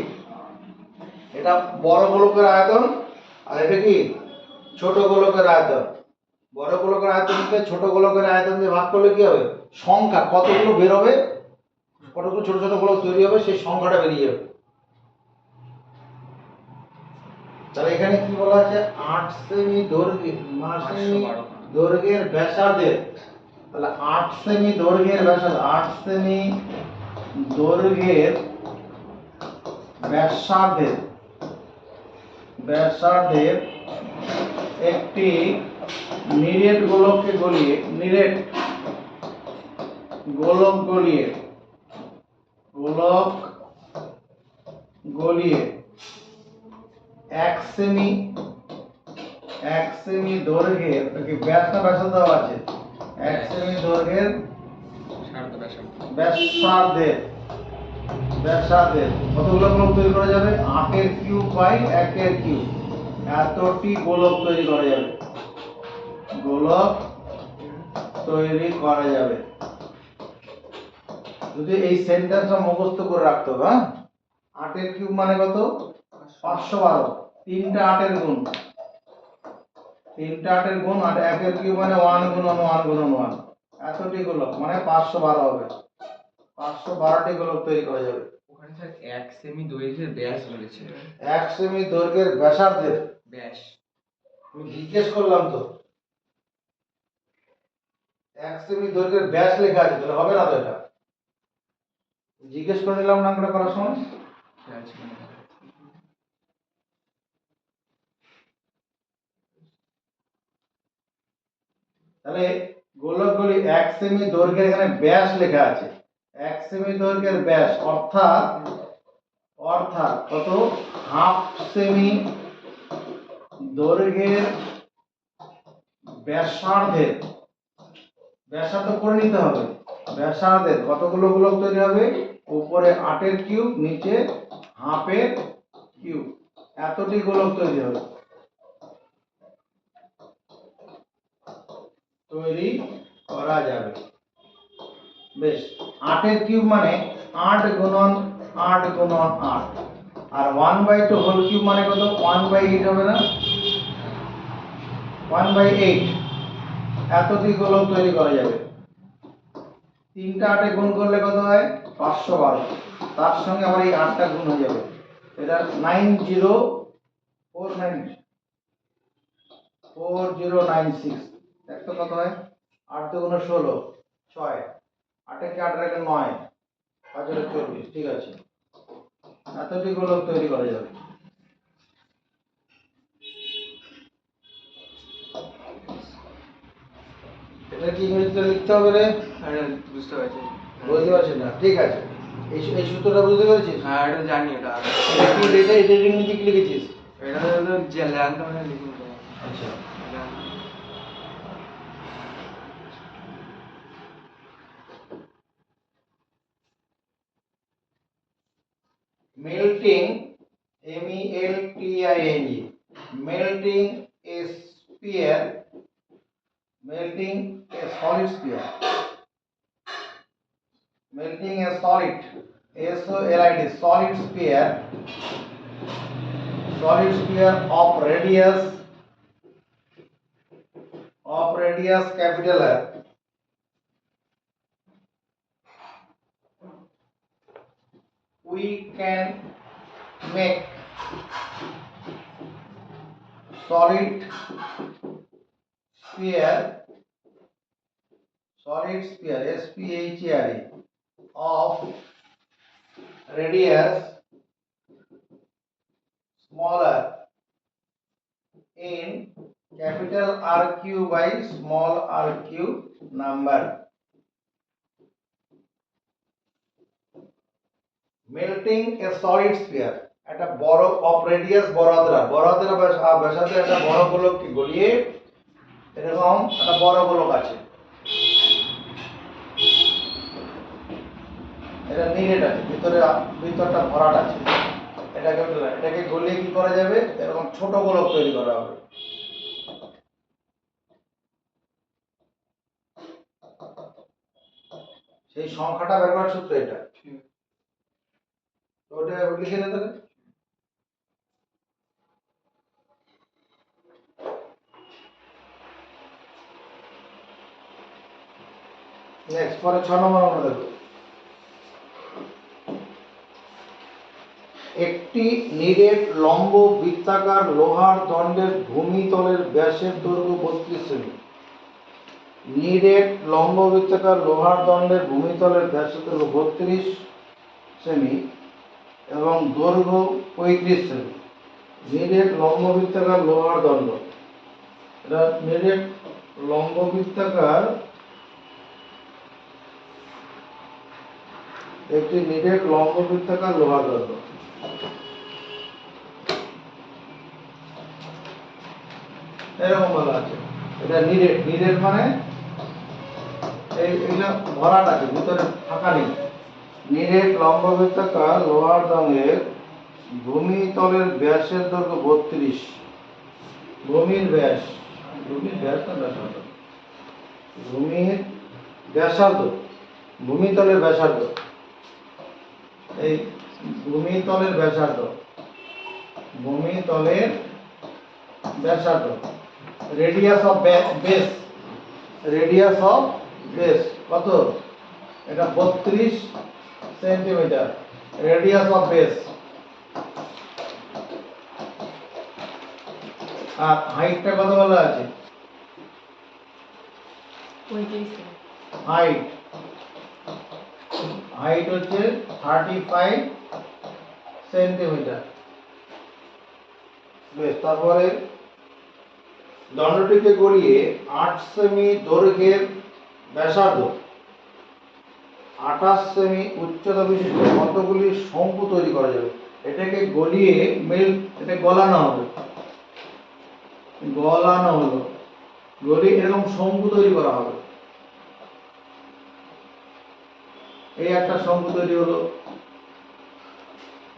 এটা বড় গোলকের আয়তন আর এটা কি ছোট গোলকের আয়তন। বড় গোলকের আয়তনকে ছোট গোলকের আয়তন দিয়ে ভাগ করলে কি হবে, সংখ্যা কতগুলো বের হবে, কতগুলো ছোট ছোট গোলক তৈরি হবে সেই সংখ্যাটা বেরিয়ে যাবে। তাহলে এখানে কি বলা আছে, 8 সেমি দৈর্ঘ্যের ব্যাসার্ধের, তাহলে 8 সেমি দৈর্ঘ্যের ব্যাসার্ধ, 8 সেমি দৈর্ঘ্যের ব্যাসার্ধের একটি নিরেট গোলককে গলিয়ে 1 সেমি দৈর্ঘ্যের ব্যাসার্ধ আছে, 1 সেমি দৈর্ঘ্যের ব্যাসার্ধের কতগুলো গোলক তৈরি করা যাবে, 8 এর কিউব বাই 1 এর কিউব এতটি গোলক তৈরি করা যাবে। যদি এই সেন্টেন্সটা মুখস্থ করে রাখতে হবে। 8 এর কিউব মানে কত, 512, 3টা 8 এর গুণ, আর 1 এর কিউব মানে 1 গুণন 1 গুণন 1, এতটি গোলক মানে 512 হবে। 512টি গোলক তৈরি করা যাবে। ওখানে স্যার 1 সেমি দৈর্ঘ্যের ব্যাস বলেছে, 1 সেমি দৈর্ঘ্যের ব্যাসার্ধের ব্যাস আমি জিজ্ঞেস করলাম তো, 1 সেমি দৈর্ঘ্যের ব্যাস লেখা আছে, তাহলে হবে না তো, এটা জিজ্ঞেস করে নিলাম না আমরা করার সময়। তাহলে গোলকগুলি 1 সেমি দৈর্ঘ্যের, এখানে ব্যাস লেখা আছে 1 সেমি দৈর্ঘ্যের ব্যাস, অর্থাৎ কত, হাফ সেমি দৈর্ঘ্যের ব্যাসার্ধ করে নিতে হবে। ব্যাসার্ধের কতগুলো গোলক তৈরি হবে, উপরে 8 এর কিউব নিচে হাফ এর কিউব এতটি গোলক তৈরি করা যাবে। বেশ, 8 এর কিউব মানে 8 গুণন 8 গুণন 8, আর 1/2 হোল কিউব মানে কত? 1/8 হবে না? 1/8 এতটি গোলক তৈরি করা যাবে। 3টা 8 গুণ করলে কত হয়? 512। তার সঙ্গে আবার এই 8টা গুণ হয়ে যাবে। এটা 4096। দেখতো কত হয়? 8 দুগুণ 16, 6, 8 কে 8 রেখে 9, 5 এর 24। ঠিক আছে, এতটি গোলক তৈরি করা যাবে। এটা কি ইংরেজিতে লিখতে হবে রে? এটা বুঝতে পারছি। বুঝতে পারছিস না? ঠিক আছে, এই সূত্রটা বুঝতে পেরেছিস? হ্যাঁ এটা জানি এটা। এটা কি এটা ইংরেজি কি লিখেছিস? এটা হলো যে ল্যান্ড মানে লিখুন। আচ্ছা, melting, melting, melting a sphere, melting a solid sphere, melting a solid, solid, solid sphere, solid sphere of radius capital R, we can make solid sphere, sphere of radius smaller in capital RQ by small rq number. Melting A solid sphere, একটা বড় অফ রেডিয়াস বড় হাতেরা ব্যাসার্ধে একটা বড় গোলককে গলিয়ে এরকম একটা বড় গোলক আছে, এটা নিরেট আছে, ভিতরটা ভরাট আছে, এটাকে গলিয়ে কি করা যাবে? এরকম ছোট গোলক তৈরি করা হবে। সেই সংখ্যাটা বের করার সূত্র এটা। তো ওটা লিখে নে তাহলে। নেক্সট, পরে 6 নম্বর আমরা দেখব। একটি নিরেট লম্ব বৃত্তাকার লোহার দণ্ডের ভূমিতলের ব্যাসের দৈর্ঘ্য 32 সেমি। নিরেট লম্ব বৃত্তাকার লোহার দণ্ডের ভূমিতলের ব্যাসের দৈর্ঘ্য 32 সেমি এবং দৈর্ঘ্য 35 সেমি। নিরেট লম্ব বৃত্তাকার লোহার দণ্ড, এটা নিরেট লম্ব বৃত্তাকার, একটি নিরেট লম্ব বৃত্তাকার লোহার দণ্ড। এরকম বলা আছে, এটা নিরেট মানে এইটা ভরাট আছে, ভিতরে ফাঁকা নেই। নিরেট লম্ব বৃত্তাকার লোহার দণ্ডের ভূমিতলের ব্যাসের দৈর্ঘ্য 32। ভূমির ব্যাস না ব্যাসার্ধ? ভূমির ব্যাসার্ধ, ভূমিতলের ব্যাসার্ধ, এই ভূমিতলের ব্যাসার্ধ, ভূমিতলের ব্যাসার্ধ, radius of base, radius of base কত? এটা 32 সেন্টিমিটার রেডিয়াস অফ বেস। আর হাইটটা কত বলা আছে? হাইট হচ্ছে 35 সেন্টিমিটার। বেশ, তারপরে দণ্ডটিকে গড়িয়ে 8 সেমি দৈর্ঘ্যের ব্যাসার্ধ, 28 সেমি উচ্চতা বিশিষ্ট কতগুলি শঙ্কু তৈরি করা যাবে? এটাকে গলিয়ে এটা গলানো হবে, গলিয়ে এরকম শঙ্কু তৈরি করা হবে। এই একটা শঙ্কু তৈরি হলো,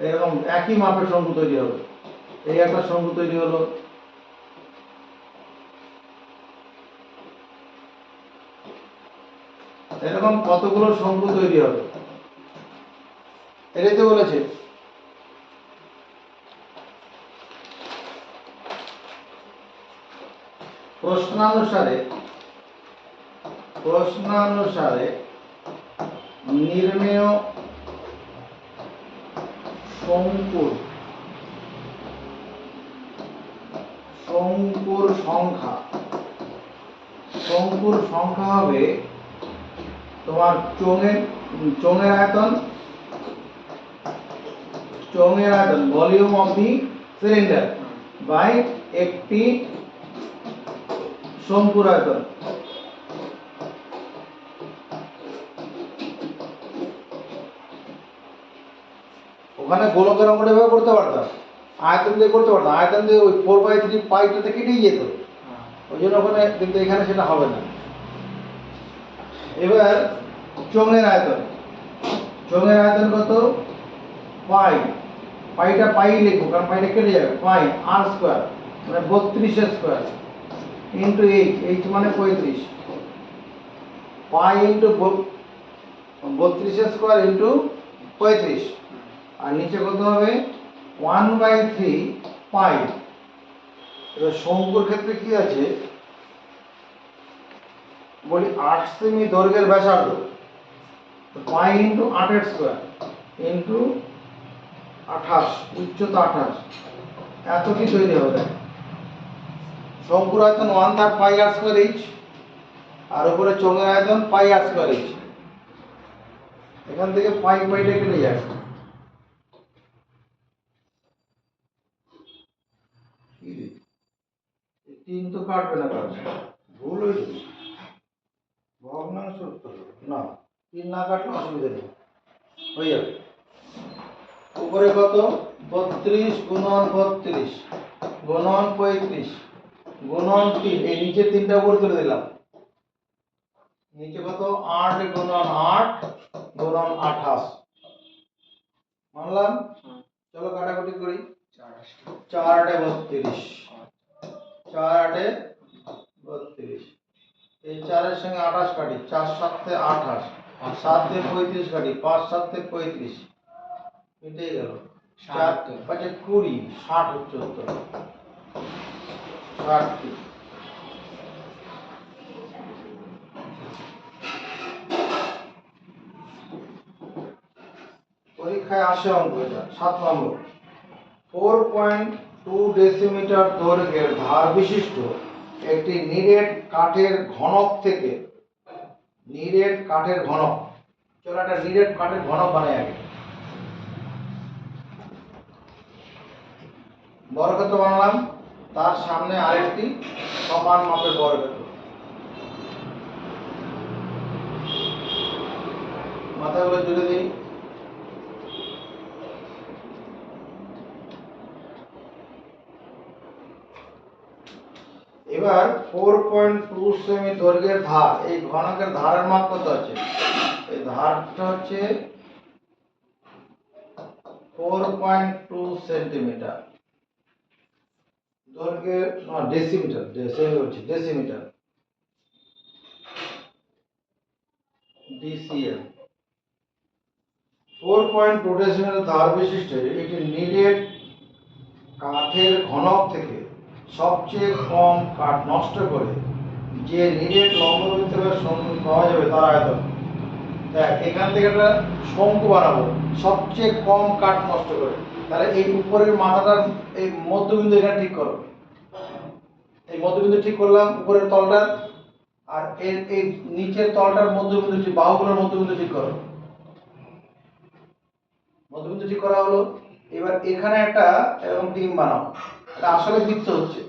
এরকম একই মাপের শঙ্কু তৈরি হবে। এই একটা শঙ্কু তৈরি হলো, এরকম কতগুলো শঙ্কু তৈরি হবে, এটাই তো বলেছে। প্রশ্নানুসারে নির্মেয় শঙ্কুর সংখ্যা হবে তোমার চোঙের আয়তন volume of the cylinder by একটি শঙ্কুর আয়তন। ওখানে গোলকের অঙ্কটা এভাবে করতে পারতাম, আয়তন দিয়ে করতে পারতাম, আয়তন দিয়ে ওই 4/3 পাইটাতে কেটেই যেত, ওই জন্য ওখানে, কিন্তু এখানে সেটা হবে না। এবার চোঙের আয়তন কত? পাইটা পাই লিখবো, কারণ পাইটা কেটে যাবে। পাই আর স্কোয়ার মানে 32 স্কোয়ার ইন্টু এইচ মানে 35, পাই ইন্টু 32 স্কোয়ার ইন্টু 35, আর নিচে কত হবে? 1/3 পাই। এবার শঙ্কুর ক্ষেত্রে কি আছে বলি, 8 সেমি দৈর্ঘ্যের ব্যাসার্ধ, পাই ইন্টু 8 স্কোয়ার ইন্টু 28, উচ্চতা 28, এতটি তৈরি হবে। শঙ্কুর আয়তন 1/3 পাই আর স্কোয়ার এইচ, আর উপরে চোঙের আয়তন পাই আর স্কোয়ার এইচ। এখান থেকে পাইটা কেটে যায়, তিন তো কাটবে না, কাজ ভুল হয়েছে, ভগ্নাংশ উত্তর না, 3 না কাটলে অসুবিধা নেই, হয়ে যাবে। উপরে কত? 32 গুণন 32 গুণন 35 গুণন 3, এই নিচে 3টা উপরে তুলে দিলাম, নিচে কত? 8 গুণন 8 গুণন 28, মানলাম। চলো কাটাকুটি করি। 4 8 32, 4 8 32, এই 4 এর সঙ্গে 28 কাটি, 4 7 28, 7 দিয়ে 35 কাটি, 5 7 35, মিটে গেল। 4 5 20, 60 হচ্ছে উত্তর। 60টি। পরীক্ষায় আসে অঙ্ক এটা 7 নম্বর। 4.2 ডেসিমিটার দৈর্ঘ্যের ধার বিশিষ্ট একটি নিরেট কাঠের ঘনক থেকে, চলো একটা নিরেট কাঠের ঘনক বানাই আগে। বর্গক্ষেত্র বানালাম, তার সামনে আরেকটি সমান মাপের বর্গক্ষেত্র, মাথাগুলো জুড়ে দিই। এবার 4.2 সেমি দৈর্ঘ্যের ধার, এই ঘনকের ধারের মাপ কত আছে? এই ধারটা হচ্ছে 4.2 সেন্টিমিটার, দৈর্ঘ্যের ডেসিমিটার, ডেসিমিটার ডিসিএম। 4.2 ডেসিমিটার ধার বিশিষ্ট একটি নিরেট কাঠের ঘনক থেকে সবচেয়ে কম কাঠ নষ্ট করে যে নিরেট লম্ববৃত্তের সম্মুখ পাওয়া যাবে তার আয়তন। দেখ, এখান থেকে একটা শঙ্কু বানাবো সবচেয়ে কম কাঠ নষ্ট করে, তাহলে এই উপরের মাথাটার এই মধ্যবিন্দু এখানে ঠিক করো, এই মধ্যবিন্দু ঠিক করলাম উপরের তলটা, আর এর এই নিচের তলটার মধ্যবিন্দু ঠিক, বাহুগুলোর মধ্যবিন্দু ঠিক করো, মধ্যবিন্দু ঠিক করা হলো। এবার এখানে একটা এরকম ডিম বানাও, এটা আসলে বৃত্ত হচ্ছে,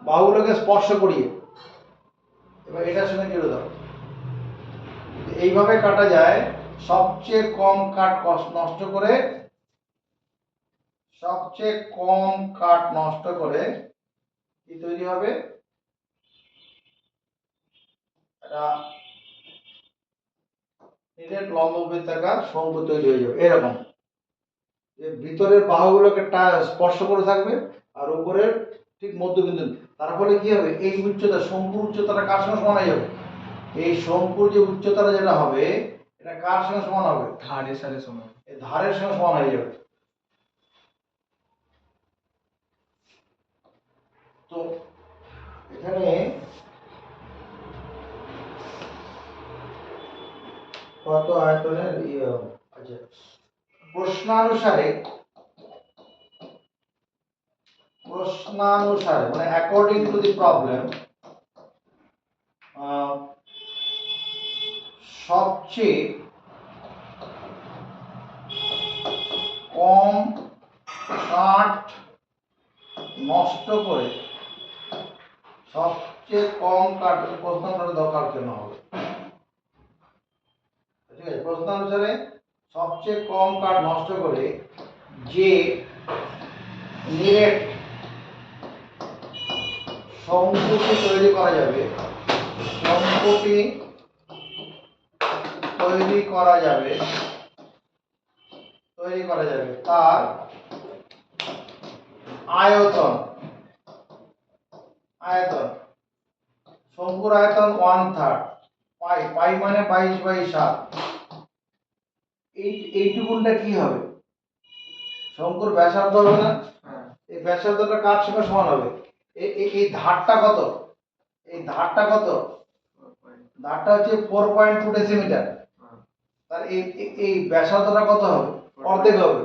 বাহুগুলোকে স্পর্শ করিয়ে এবার এটার সঙ্গে জুড়ে দাও। এইভাবে কাটা যায় সবচেয়ে কম কাঠ নষ্ট করে, সবচেয়ে কম কাঠ নষ্ট করে কি তৈরি হবে? এটা নিরেট লম্ববৃত্তাকার শঙ্কু তৈরি হয়ে যাবে এরকম, যে ভিতরের বাহুগুলোকে স্পর্শ করে থাকবে আর উপরের ঠিক মধ্যবিন্দু। তার ফলে কি হবে? এই উচ্চতা, শঙ্কুর উচ্চতাটা কার সঙ্গে সমান হয়ে যাবে? এই শঙ্কুর যে উচ্চতাটা যেটা হবে, এটা কার সঙ্গে সমান হবে? ধারের সাথে সমান, এই ধারের সঙ্গে সমান হয়ে যাবে। তো এখানে কত আয়তনের আচ্ছা, প্রশ্নানুসারে মানে অ্যাকর্ডিং টু দি প্রবলেম সবচেয়ে কম কাঠ নষ্ট করে সবচেয়ে কম কাঠ প্রশ্নটা দরকার কেন হবে? ঠিক আছে, প্রশ্ন অনুসারে সবচেয়ে কম কাঠ নষ্ট করে যে নিরেট শঙ্কুটি তৈরি করা যাবে তার আয়তন শঙ্কুর আয়তন 1/3 পাই মানে 22/7। এইটুকুনটা কি হবে? শঙ্কুর ব্যাসার্ধ হবে না? হ্যাঁ। এই ব্যাসার্ধটা কার সঙ্গে সমান হবে? এই ধারটা কত? ধারটা হচ্ছে 4.2 ডেসিমিটার। তাহলে এই ব্যাসার্ধটা কত হবে? অর্ধেক হবে,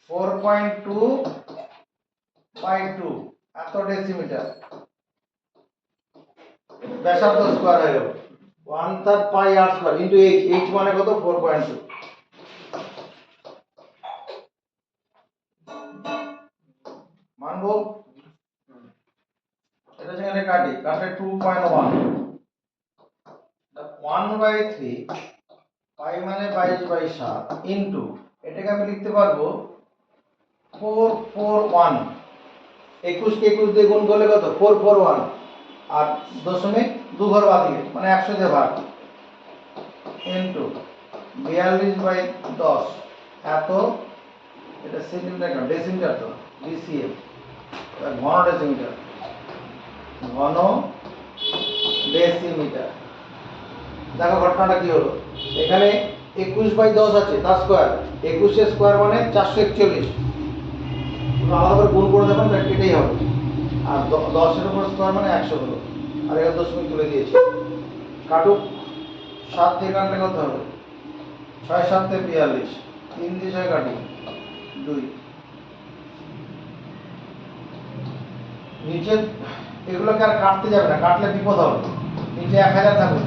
4.2/2 এত ডেসিমিটার। ব্যাসার্ধ স্কয়ার হয়ে গেল 1/3 পাই আর স্কয়ার ইনটু h মানে কত? 4.2। মানবো? এটা যেখানে কাটে 2.1 1/3 পাই মানে 22/7 ইনটু এটাকে আমি লিখতে পারবো 441। 21 কে 21 দিয়ে গুণ করলে কত? 441 আর দশমিক 2 ঘর বাদ দিলে মানে 100 দিয়ে ভাগ ইনটু 42/10 এত, এটা সেন্টিমিটার কেন? ডেসিমিটার তো, ডিসিএম ঘন ডেসিমিটার। দেখো ঘটনাটা কি হলো, এখানে 21/10 আছে তার স্কয়ার, 21 এর স্কয়ার মানে 441, আলাদা করে গুণ করে দেবেন এটাই হবে। আর 10 এর উপর স্কয়ার মানে 100 হলো, আর এর দশমিক তুলে দিয়েছি। কাটুক 7 দিয়ে কাটলে কত হবে? 6 7 তে 42, 3 দিয়ে 6 কাটি 2। নিচে এগুলোকে আর কাটতে যাবে না, কাটলে বিপদ হবে। নিচে 1000 থাকবে,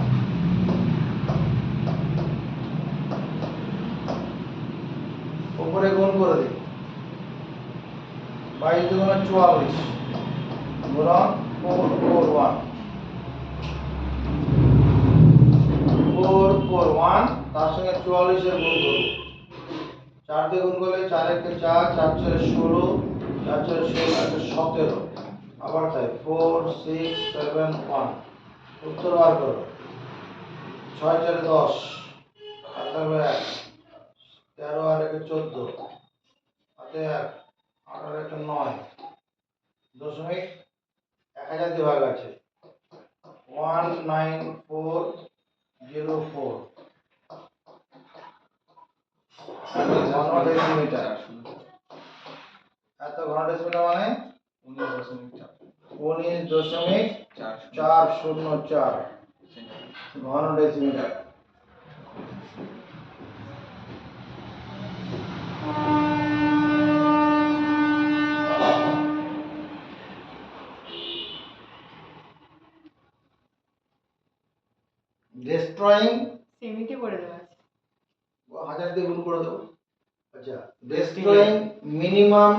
উপরে গুণ করে দিই 22 দুগুণে 44 গুণন 441 তার সঙ্গে 44 এর গুণ করব। 4 দিয়ে গুণ করলে 4 একে 4, 4 4 16, 4 4 16 17, আবার তাই 4 6 7 1। উত্তর বার করো। 6 4 10, আর থাকবে 1, 13 আর 1 14, হাতে 1, 8 আর 1 9, দশমিক 1000 দিয়ে ভাগ আছে 19404 ঘন ডেসিমিটার। এত ঘন ডেসিমিটার মানে 19.404 ঘন ডেসিমিটার। ডেস্ট্রয়িং সেমিতে করে দেওয়া আছে। 1000 দিয়ে গুণ করে দেবো। আচ্ছা, destroying minimum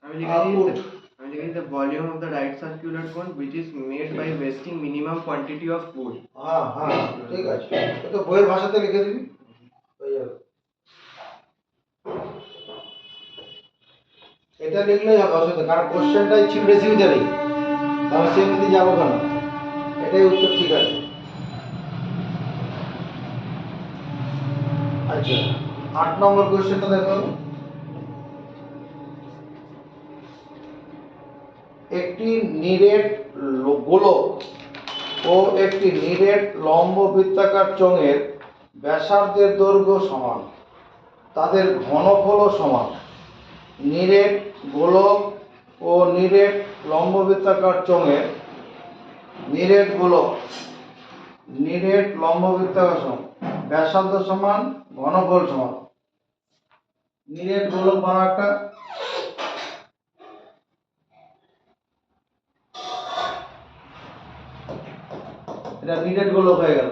output. I'm taking the volume of the right circular cone which is made by wasting minimum quantity of wood. হ্যাঁ ঠিক আছে, তো বইয়ের ভাষাতে লিখে দিবি হয়ে যাবে। এটা লিখলেই হবে, অসুবিধা, কারণ কোশ্চেনটাই ছিল ডেসিমিটারই, আমি সেমিতে যাবো কেন? এটাই উত্তর, ঠিক আছে। আচ্ছা, 8 নম্বর কোশ্চেনটা দেখো। একটি নিরেট গোলক ও একটি নিরেট লম্ব বৃত্তাকার চোঙের ব্যাসার্ধের দৈর্ঘ্য সমান, তাদের ঘনফলও সমান। নিরেট গোলক ও নিরেট লম্ববৃত্তাকার চোঙের নিরেট গোলক নিরেট লম্ববৃত্তাকার চোঙ ব্যাসার্ধ সমান ঘনফল সমান। নিরেট গোলক বানাও একটা। এটা নিরেট গোলক হয়ে গেল,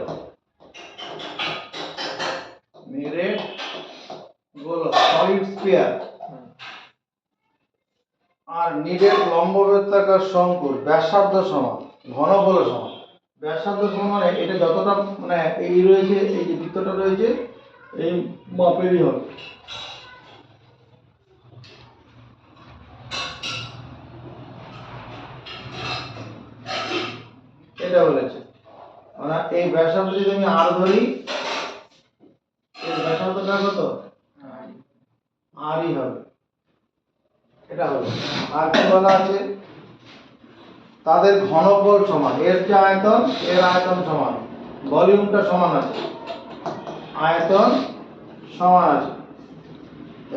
নিরেট গোলক সলিড স্ফিয়ার। আর নিরেট লম্ববৃত্তাকার শঙ্কুর ব্যাসার্ধ সমান ঘনফল সমান। ব্যাসার্ধ সমান মানে এটা যতটা মানে এই রয়েছে, এই যে বৃত্তটা রয়েছে এই মাপেরই হবে। এটা বলেছে মানে এই ব্যাসার্ধ যদি আমি আর ধরি, এই ব্যাসার্ধটা কত আরই হবে। এটা হলো। আর কি বলা আছে, তাদের ঘনফল সমান, এর যে আয়তন এর আয়তন সমান, ভলিউমটা সমান আছে, আয়তন সমান আছে।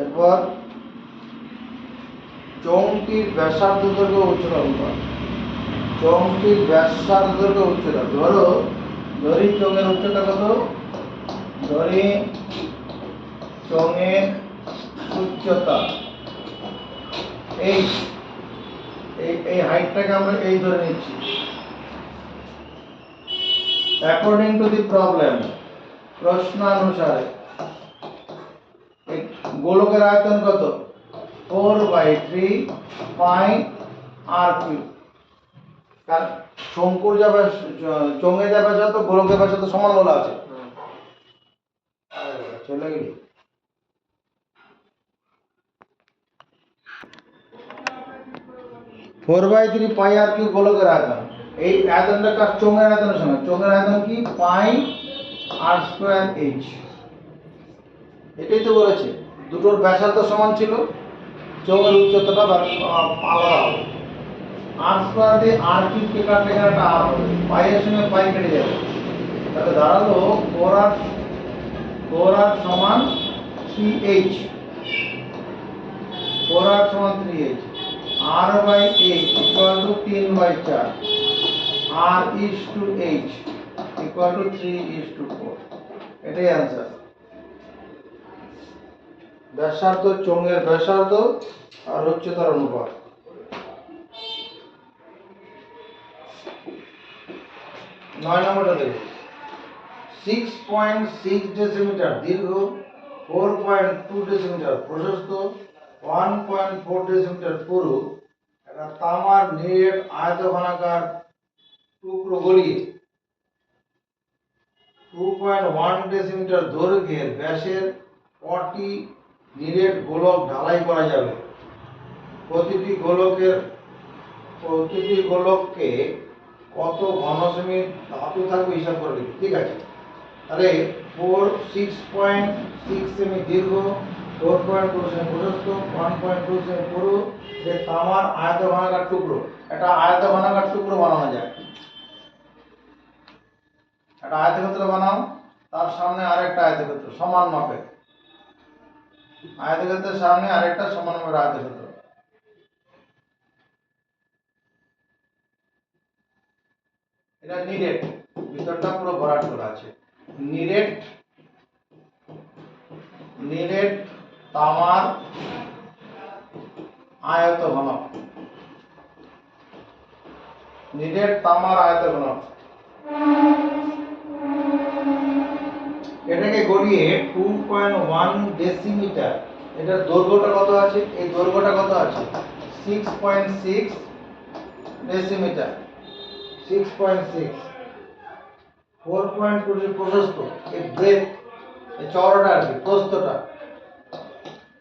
এরপর চোঙটির ব্যাসার্ধ দৈর্ঘ্য উচ্চতা অনুপাত। চোঙটির ব্যাসার্ধ দৈর্ঘ্য উচ্চতা ধরি চোঙের উচ্চতা কত, ধরি চোঙের উচ্চতা এই এই হাইটটাকে আমরা এই ধরে নিচ্ছি। অ্যাকর্ডিং টু দি প্রবলেম, প্রশ্নানুসারে এই গোলকের আয়তন কত, 4/3 পাই আর কিউব। কারণ শঙ্কুর যা চোঙে যা ব্যাসার্ধ গোলকের ব্যাসার্ধ সমান বলা আছে। চলে গেলি 4/3 পাই আর কিউব গোলকের আয়তন। এই আয়তনটা কার চোঙের আয়তনের সমান। চোঙের আয়তন কি, পাই আর স্কয়ার এইচ। এটাই তো বলেছে, দুটোর ব্যাসার্ধ সমান ছিল, চোঙের উচ্চতাটা আলাদা হবে। আর স্কয়ার দিয়ে আর কিউবকে কাটলে এখানে একটা আর হবে, পাই এর সঙ্গে পাই কেটে যাবে, তাহলে দাঁড়ালো 4r সমান 3h। 4r সমান 3h। r/h equal to 3/4, r is to h equal to 3:4। এটাই অ্যান্সার। ব্যাসার্ধ চোঙের ব্যাসার্ধ আর উচ্চতার অনুপাত। 9 নম্বরটা দেখো, 6.6 ডেসিমিটার দীর্ঘ, 4.2 ডেসিমিটার প্রশস্ত, 1.4 ডেসিমিটার পুরু একটা তামার নিরেট আয়তঘনাকার টুকরো গলিয়ে 2.1 ডেসিমিটার দৈর্ঘ্যের ব্যাসের 40 নিরেট গোলক ঢালাই করা যাবে। প্রতিটি গোলককে কত ঘন সেমি ধাতু থাকবে হিসাব করে লিখি। ঠিক আছে, তাহলে 6.6 সেমি দীর্ঘ, 4.2 সেমি প্রশস্ত, 1.2 সেমি পুরু, যে তামার আয়তঘনাকার টুকরো। একটা আয়তঘনাকার টুকরো বানানো যায়। একটা আয়তক্ষেত্র বানাও, তার সামনে আরেকটা আয়তক্ষেত্র সমান মাপের, আয়তক্ষেত্রের সামনে আরেকটা সমান মাপের আয়তক্ষেত্র। এটা নিরেট, ভিতরটা পুরো ভরাট করা আছে। নিরেট তামার আয়ত ঘনক, নিরেট তামার আয়ত ঘনক। এটাকে গড়িয়ে 2.1 ডেসিমিটার, এটার দৈর্ঘ্যটা কত আছে, এই দৈর্ঘ্যটা কত আছে 6.6 ডেসিমিটার, 6.6। 4.2 প্রশস্ত, এই ব্রেথ, এই চওড়াটা আর কি, প্রস্থটা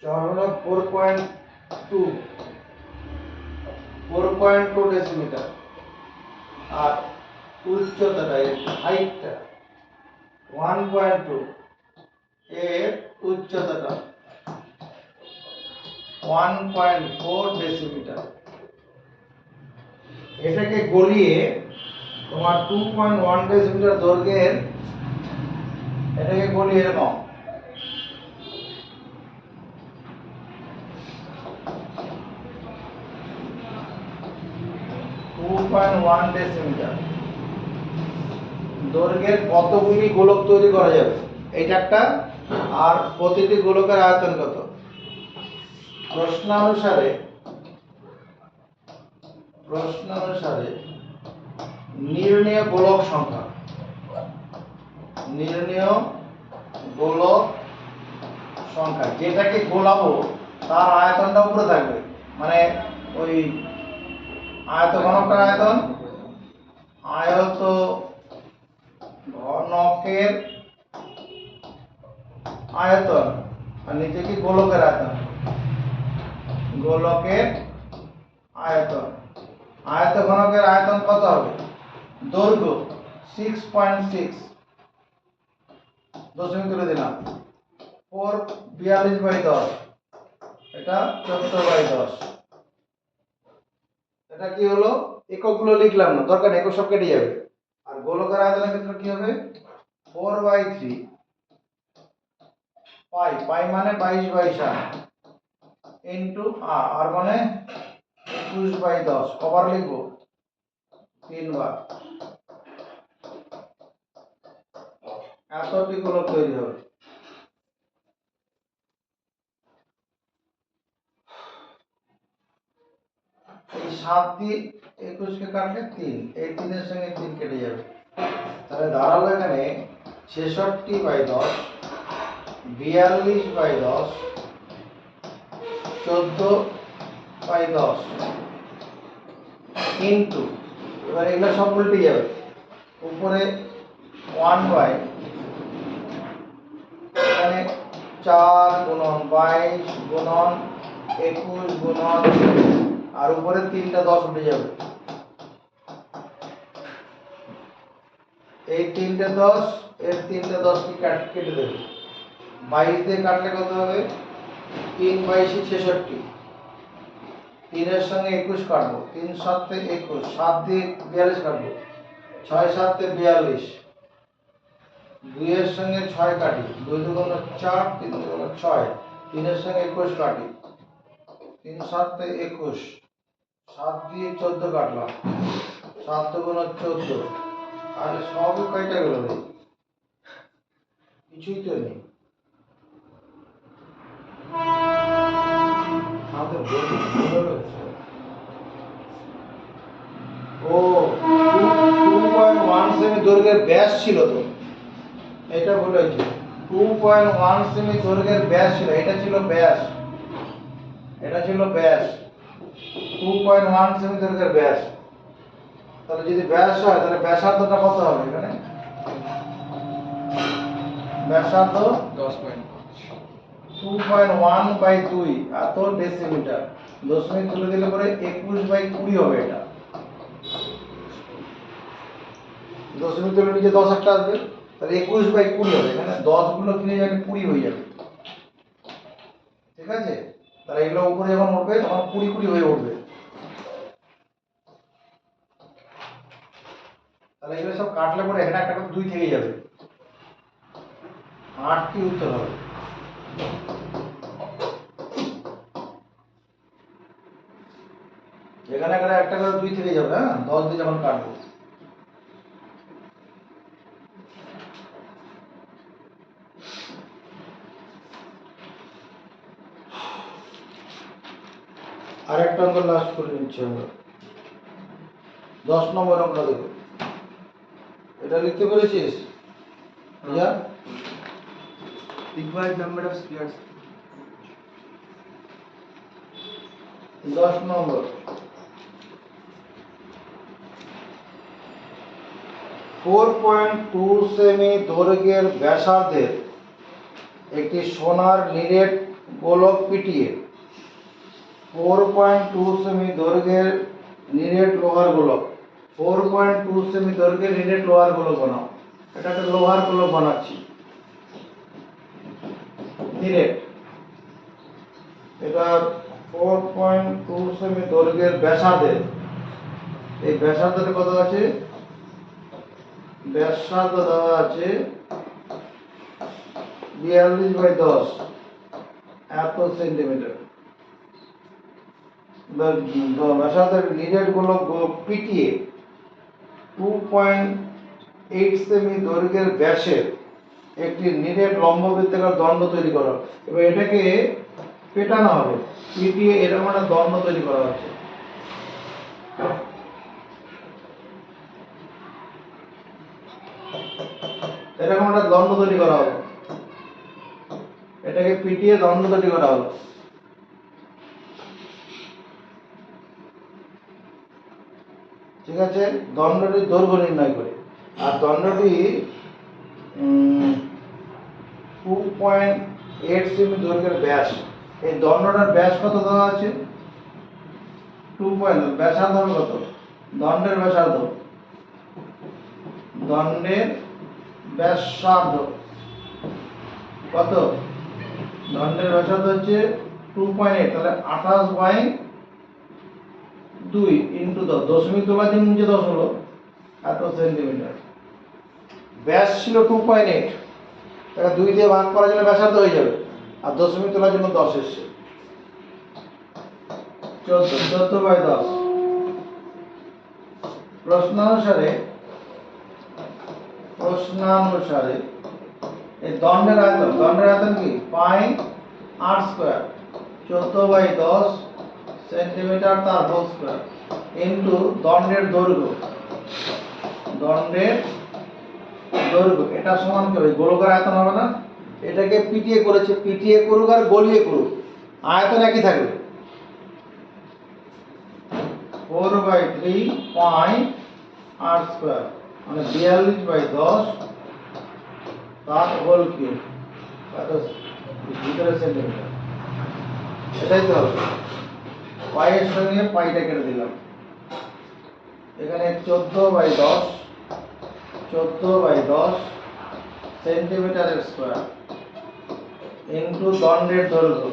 চওড়া হলো 4.2 ডেসিমিটার। আর উচ্চতাটা, এর হাইটটা 1.2, এর উচ্চতাটা 1.4 ডেসিমিটার। এটাকে গলিয়ে তোমার 2.1 ডেসিমিটার দৈর্ঘ্যের, এটাকে গলিয়ে এরকম 2.1 ডেসিমিটার। দৈর্ঘ্যের কতগুলি গোলক তৈরি করা যাবে, এইটা একটা। আর প্রতিটি গোলকের আয়তন কত? প্রশ্নানুসারে নির্ণেয় গোলক সংখ্যা, নির্ণেয় গোলক সংখ্যা, যেটাকে গোলাবো তার আয়তনটা উপরে থাকবে, মানে ওই আয়ত ঘনকের আয়তন, আয়ত ঘনকের আয়তন, আর নিচে কি গোলকের আয়তন, গোলকের আয়তন। আয়ত ঘনকের আয়তন কত হবে? দৈর্ঘ্য 6.6, দশমিক তুলে দিলাম, 4/42/10, এটা 14/10। এটা কি হলো? এককগুলো লিখলাম না, দরকার নেই, একক সব কেটে যাবে। আর গোলকের আয়তনের ক্ষেত্রে কি হবে? 4/3 পাই, পাই মানে 22/8 ইন্টু আর মানে 21/10। কবার লিখবো? 3 বার। এতটি গোলক তৈরি হবে। এই 7 দিয়ে 21 কে কাটলে 3, এই 3 এর সঙ্গে 3 কেটে যাবে, তাহলে দাঁড়ালো এখানে 66/10, 42/10, 14/10 ইন্টু, এবার এগুলো সব উল্টে যাবে, উপরে 1 বাই, এখানে 4 গুণন 22 গুণন 21 গুণন, আর উপরে 3টা 10 উঠে যাবে, এই 3টে 10, এর 3টে 10 কি কেটে দেবে, 22 দিয়ে কাটলে কত হবে? 3/22 66, 3 এর সঙ্গে 21 কাটবো, 3 7 21, 7 দিয়ে 42 কাটবো, 6 7 42, 2 এর সঙ্গে 6 কাটি, 2 দুগুণ 4, 3 দুগুণ 6, 3 এর সঙ্গে 21 কাটি, 3 7 21, 7 দিয়ে 14 কাটলাম, 7 দুগুণ 14, আর সবই কয়টা গেল রে? কিছুই তো নেই। আমাদের ও 2.1 সেমি দৈর্ঘ্যের ব্যাস ছিল তো, এটা ভুল হয়েছে। 2.1 সেমি দৈর্ঘ্যের ব্যাস ছিল, এটা ছিল ব্যাস, এটা ছিল ব্যাস, 2.1 সেমি দৈর্ঘ্যের ব্যাস। তাহলে যদি ব্যাস হয় তাহলে ব্যাসার্ধটা কত হবে এখানে? ব্যাসার্ধ 10.5, 2.1/2 এত ডেসিমিটার, দশমিক তুলে দিলে পরে 21/20 হবে। এটা দশমিক তুলে নিচে 10 একটা আসবে, তাহলে 21/20 হবে, এখানে 10 গুলো কিনে যাবে 20 হয়ে যাবে, ঠিক আছে? তাহলে এগুলো উপরে যখন উঠবে তখন 20 হয়ে উঠবে, তাহলে এগুলো সব কাটলে পরে এখানে একটা করে 2 থেকে যাবে, 8টি উত্তর হবে। এখানে একটা করে 2 থেকে যাবে, হ্যাঁ, 10 দিয়ে যখন কাটবো। আর একটা অঙ্ক লাস্ট করে নিচ্ছি আমরা, 10 নম্বর অঙ্কটা দেখো। এটা লিখতে পেরেছিস? ইয়া required number of spheres, 10 number, 4.2 semi দৈর্ঘ্যের ব্যাসার্ধের একটি সোনার নিরেট গোলক পিটিয়ে 4.2 সেমি দৈর্ঘ্যের নিরেট লোহার গোলক, 4.2 সেমি দৈর্ঘ্যের নিরেট লোহার গোলক বানাও। এটা একটা লোহার গোলক বানাচ্ছি, নিরেট। এটা 4.2 সেমি দৈর্ঘ্যের ব্যাসার্ধের, এই ব্যাসার্ধটা কত আছে? ব্যাসার্ধ দেওয়া আছে 42/10 এত সেন্টিমিটার, ব্যাসার্ধের নিরেট গুলো পিটিয়ে 2.8 সেমি দৈর্ঘ্যের ব্যাসের একটি নিরেট লম্ব বৃত্তাকার দণ্ড তৈরি করা। এবার এটাকে পেটানো হবে, পিটিয়ে এরকম একটা দণ্ড তৈরি করা হচ্ছে। এরকম একটা দণ্ড তৈরি করা হলো, এটাকে পিটিয়ে দণ্ড তৈরি করা হলো। ঠিক আছে, দণ্ডটির দৈর্ঘ্য নির্ণয় করে, আর দণ্ডটি 2.8 সেমি দৈর্ঘ্যের ব্যাস। এই দণ্ডটার ব্যাস কত দেওয়া আছে? 2 পয়েন্ট। ব্যাসার্ধ হবে কত? দণ্ডের ব্যাসার্ধ, দণ্ডের ব্যাসার্ধ কত? দণ্ডের ব্যাসার্ধ হচ্ছে 2.8, তাহলে 28/2 ইন্টু 10, দশমিক তোলার জন্য নিচে 10 হলো, এত সেন্টিমিটার। ব্যাস ছিল 2.8, তাহলে 2 দিয়ে ভাগ করার জন্য ব্যাসার্ধ হয়ে যাবে, আর দশমিক তোলার জন্য 10 এসছে, 14/10। প্রশ্নানুসারে এই দণ্ডের আয়তন কি? পাই r স্কয়ার, 14/10 সেন্টিমিটার তার হোল স্কয়ার, ইনটু দণ্ডের দৈর্ঘ্য, এটা সমান কি হবে? গোলকের আয়তন হবে না? এটাকে পিটিয়ে করেছে, পিটিয়ে করুক আর গলিয়ে করুক, আয়তন একই থাকবে। 4/3 পাই r স্কয়ার, মানে 42/10 তার হোল কিউব, ভিতরে সেন্টিমিটার। এটাই তো হবে। পাই এর সঙ্গে পাইটা কেটে দিলাম, এখানে 14/10 সেন্টিমিটার স্কয়ার ইনটু দণ্ডের দৈর্ঘ্য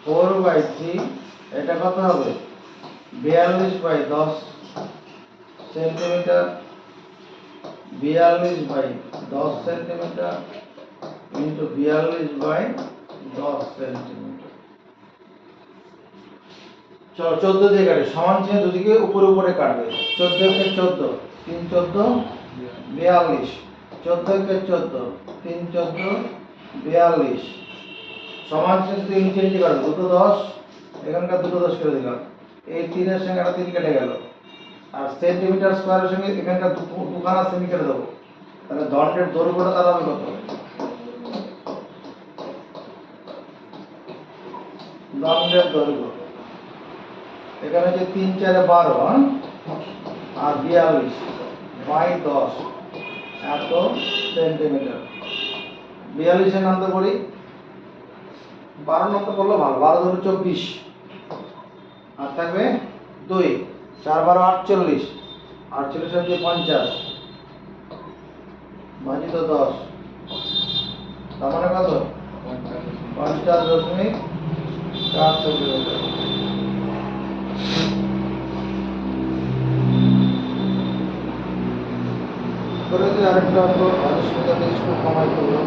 4/3, এটা কত হবে? 42/10 সেন্টিমিটার, 42/10 সেন্টিমিটার ইন্টু 42/10 সেন্টিমিটার। চলো 14 দিয়ে কাটে, সমান চিহ্ন দুদিকে উপরে উপরে কাটবে। 14 কে 14, 3 14 42, 14 কে 14, 3 14 42, সমান চিহ্ন দুই নিচে নিচে কাটবে, দুটো 10, এখানকার দুটো 10 করে দিলাম, এই 3 এর সঙ্গে একটা 3 কেটে গেল, আর সেন্টিমিটার স্কয়ারের সঙ্গে এখানকার দুখানা সেমি কেটে দেবো, তাহলে দণ্ডের দৈর্ঘ্যটা তার হবে কত? দণ্ডের দৈর্ঘ্য এখানে হচ্ছে 3 4 12, আর 42/10 এত সেন্টিমিটার। 42 এর নামতে করি, 12 নামতে করলে ভালো, 12 ধরো 24, আর থাকবে 2, 4 12 48, 48 আর 2 50, ভাজিত 10, তার মানে কত? 50.4 সেন্টিমিটার। করে দিলে আরেকটা অঙ্ক, অনিশ্চয়তা একটু কমাই করলাম।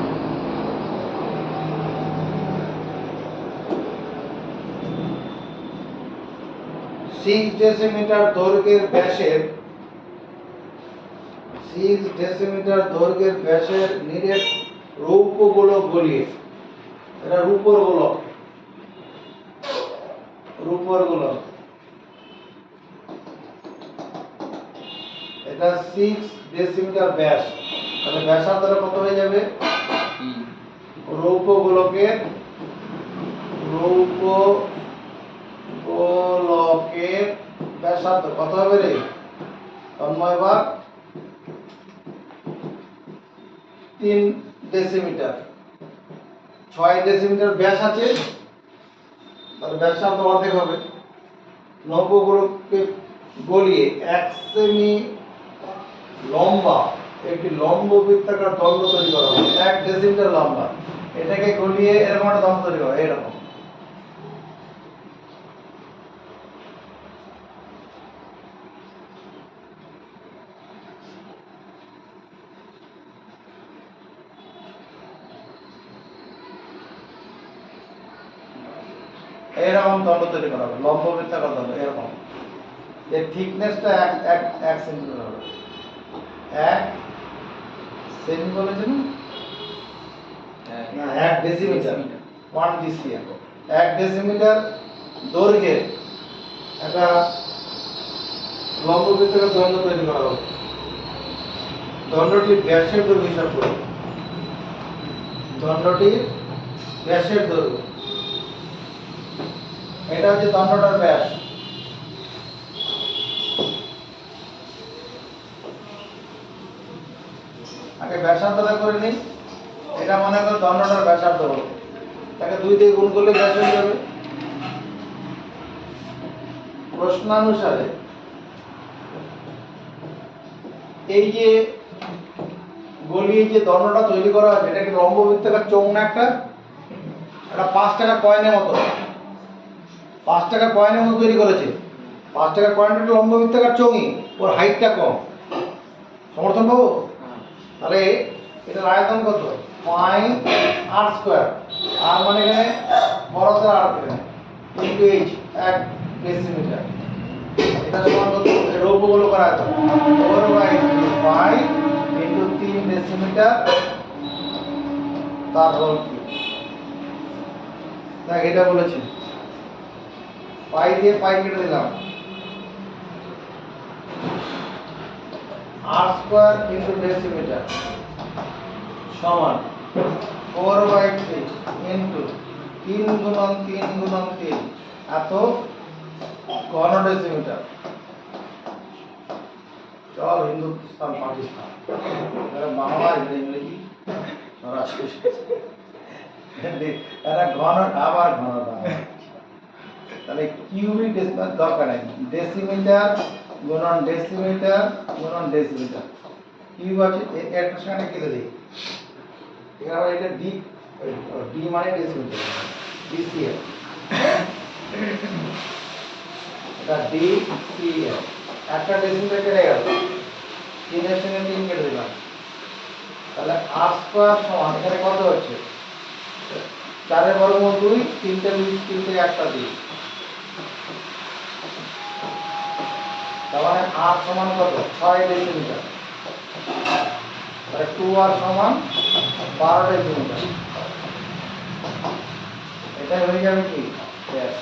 6 ডেসিমিটার দৈর্ঘ্যের ব্যাসের নিরেট রৌপ্য গোলক গলিয়ে, এটা রূপর গোলক, এটা 6 ডেসিমিটার ব্যাস, তাহলে ব্যাসার্ধটা কত হয়ে যাবে? রৌপ্য গোলকের ব্যাসার্ধ কত হবে রে তন্ময়? বার 3 ডেসিমিটার, 6 ডেসিমিটার ব্যাস আছে, তাহলে ব্যাসার্ধ অর্ধেক হবে। নব্য গোলককে গলিয়ে 1 সেমি লম্বা একটি লম্ব বৃত্তাকার দণ্ড তৈরি করা হবে, 1 ডেসিমিটার লম্বা, এটাকে গলিয়ে এরকম একটা দণ্ড তৈরি করা, এরকম। এরকম দণ্ড তৈরি করা হবে, লম্ব বৃত্তাকার দণ্ড এরকম। এর থিকনেসটা এক সেন্টিমিটার হবে। 1 সেমি বলেছেন না, 1 ডেসিমিটার, 1 ডিসিএম। 1 ডেসিমিটার দৈর্ঘ্যের একটা লম্ব বৃত্তাকার দণ্ড তৈরি করা হবে। দণ্ডটির ব্যাসের দৈর্ঘ্য হিসাব করুন। দণ্ডটির ব্যাসের দৈর্ঘ্য, এটা হচ্ছে দণ্ডটার ব্যাস। আগে ব্যাসার্ধটা করে নিই। এটা মনে করো দণ্ডটার ব্যাসার্ধ হলো, তাকে 2 দিয়ে গুণ করলে ব্যাস হয়ে যাবে। প্রশ্নানুসারে এই যে গলিয়ে যে দণ্ডটা তৈরি করা হয়েছে, এটা কি লম্ব বৃত্তাকার চোঙ না একটা? এটা 5 টাকা কয়েনের মতো, 5 টাকা কয়েনের মতো তৈরি করেছে। 5 টাকা কয়েনটা একটা লম্ব বৃত্তাকার চোঙই, ওর হাইটটা কম। সমর্থন পাবো? তাহলে এটার আয়তন কত? 5r square. আর মানে এখানে বড়দের আর এখানে ইনটু এইচ 1 ডেসিমিটার। এটা সমান কত? রৌপ্যগুলো করা আয়তন 4/5 ইনটু 3 ডেসিমিটার তার হোল কিউব। দেখ এটা বলেছি, পাই দিয়ে পাই কেটে দিলাম, r স্কয়ার ইনটু ডেসিমিটার সমান 4/3 ইনটু 3 গুণন 3 গুণন 3 এত ঘন ডেসিমিটার। চল হিন্দুস্তান পাকিস্তান, এরা বাংলা এটা ইংরেজি সরাসরি। এরা ঘন আবার ঘন, তাহলে কিউবিক ডেসিমিটার দরকার নেই, ডেসিমিটার গুণন ডেসিমিটার গুণন ডেসিমিটার। কিউব আছে একটা সঙ্গে কেটে দিই। এবার এটা ডি, ডি মানে ডেসিমিটার, ডিসিএম। এটা ডিসিএম। একটা ডেসিমিটার কেটে গেল, 3 এর সঙ্গে 3 কেটে দিলাম। তাহলে r স্কয়ার সমান এখানে কত হচ্ছে? 4 এর বর্গমূল 2, 3 তে 2, 3 থেকে একটা 2। তার মানে r সমান কত? 6 ডেসিমিটার। তাহলে 2r সমান 12 ডেসিমিটার। এটা হয়ে যাবে কি? ব্যাস।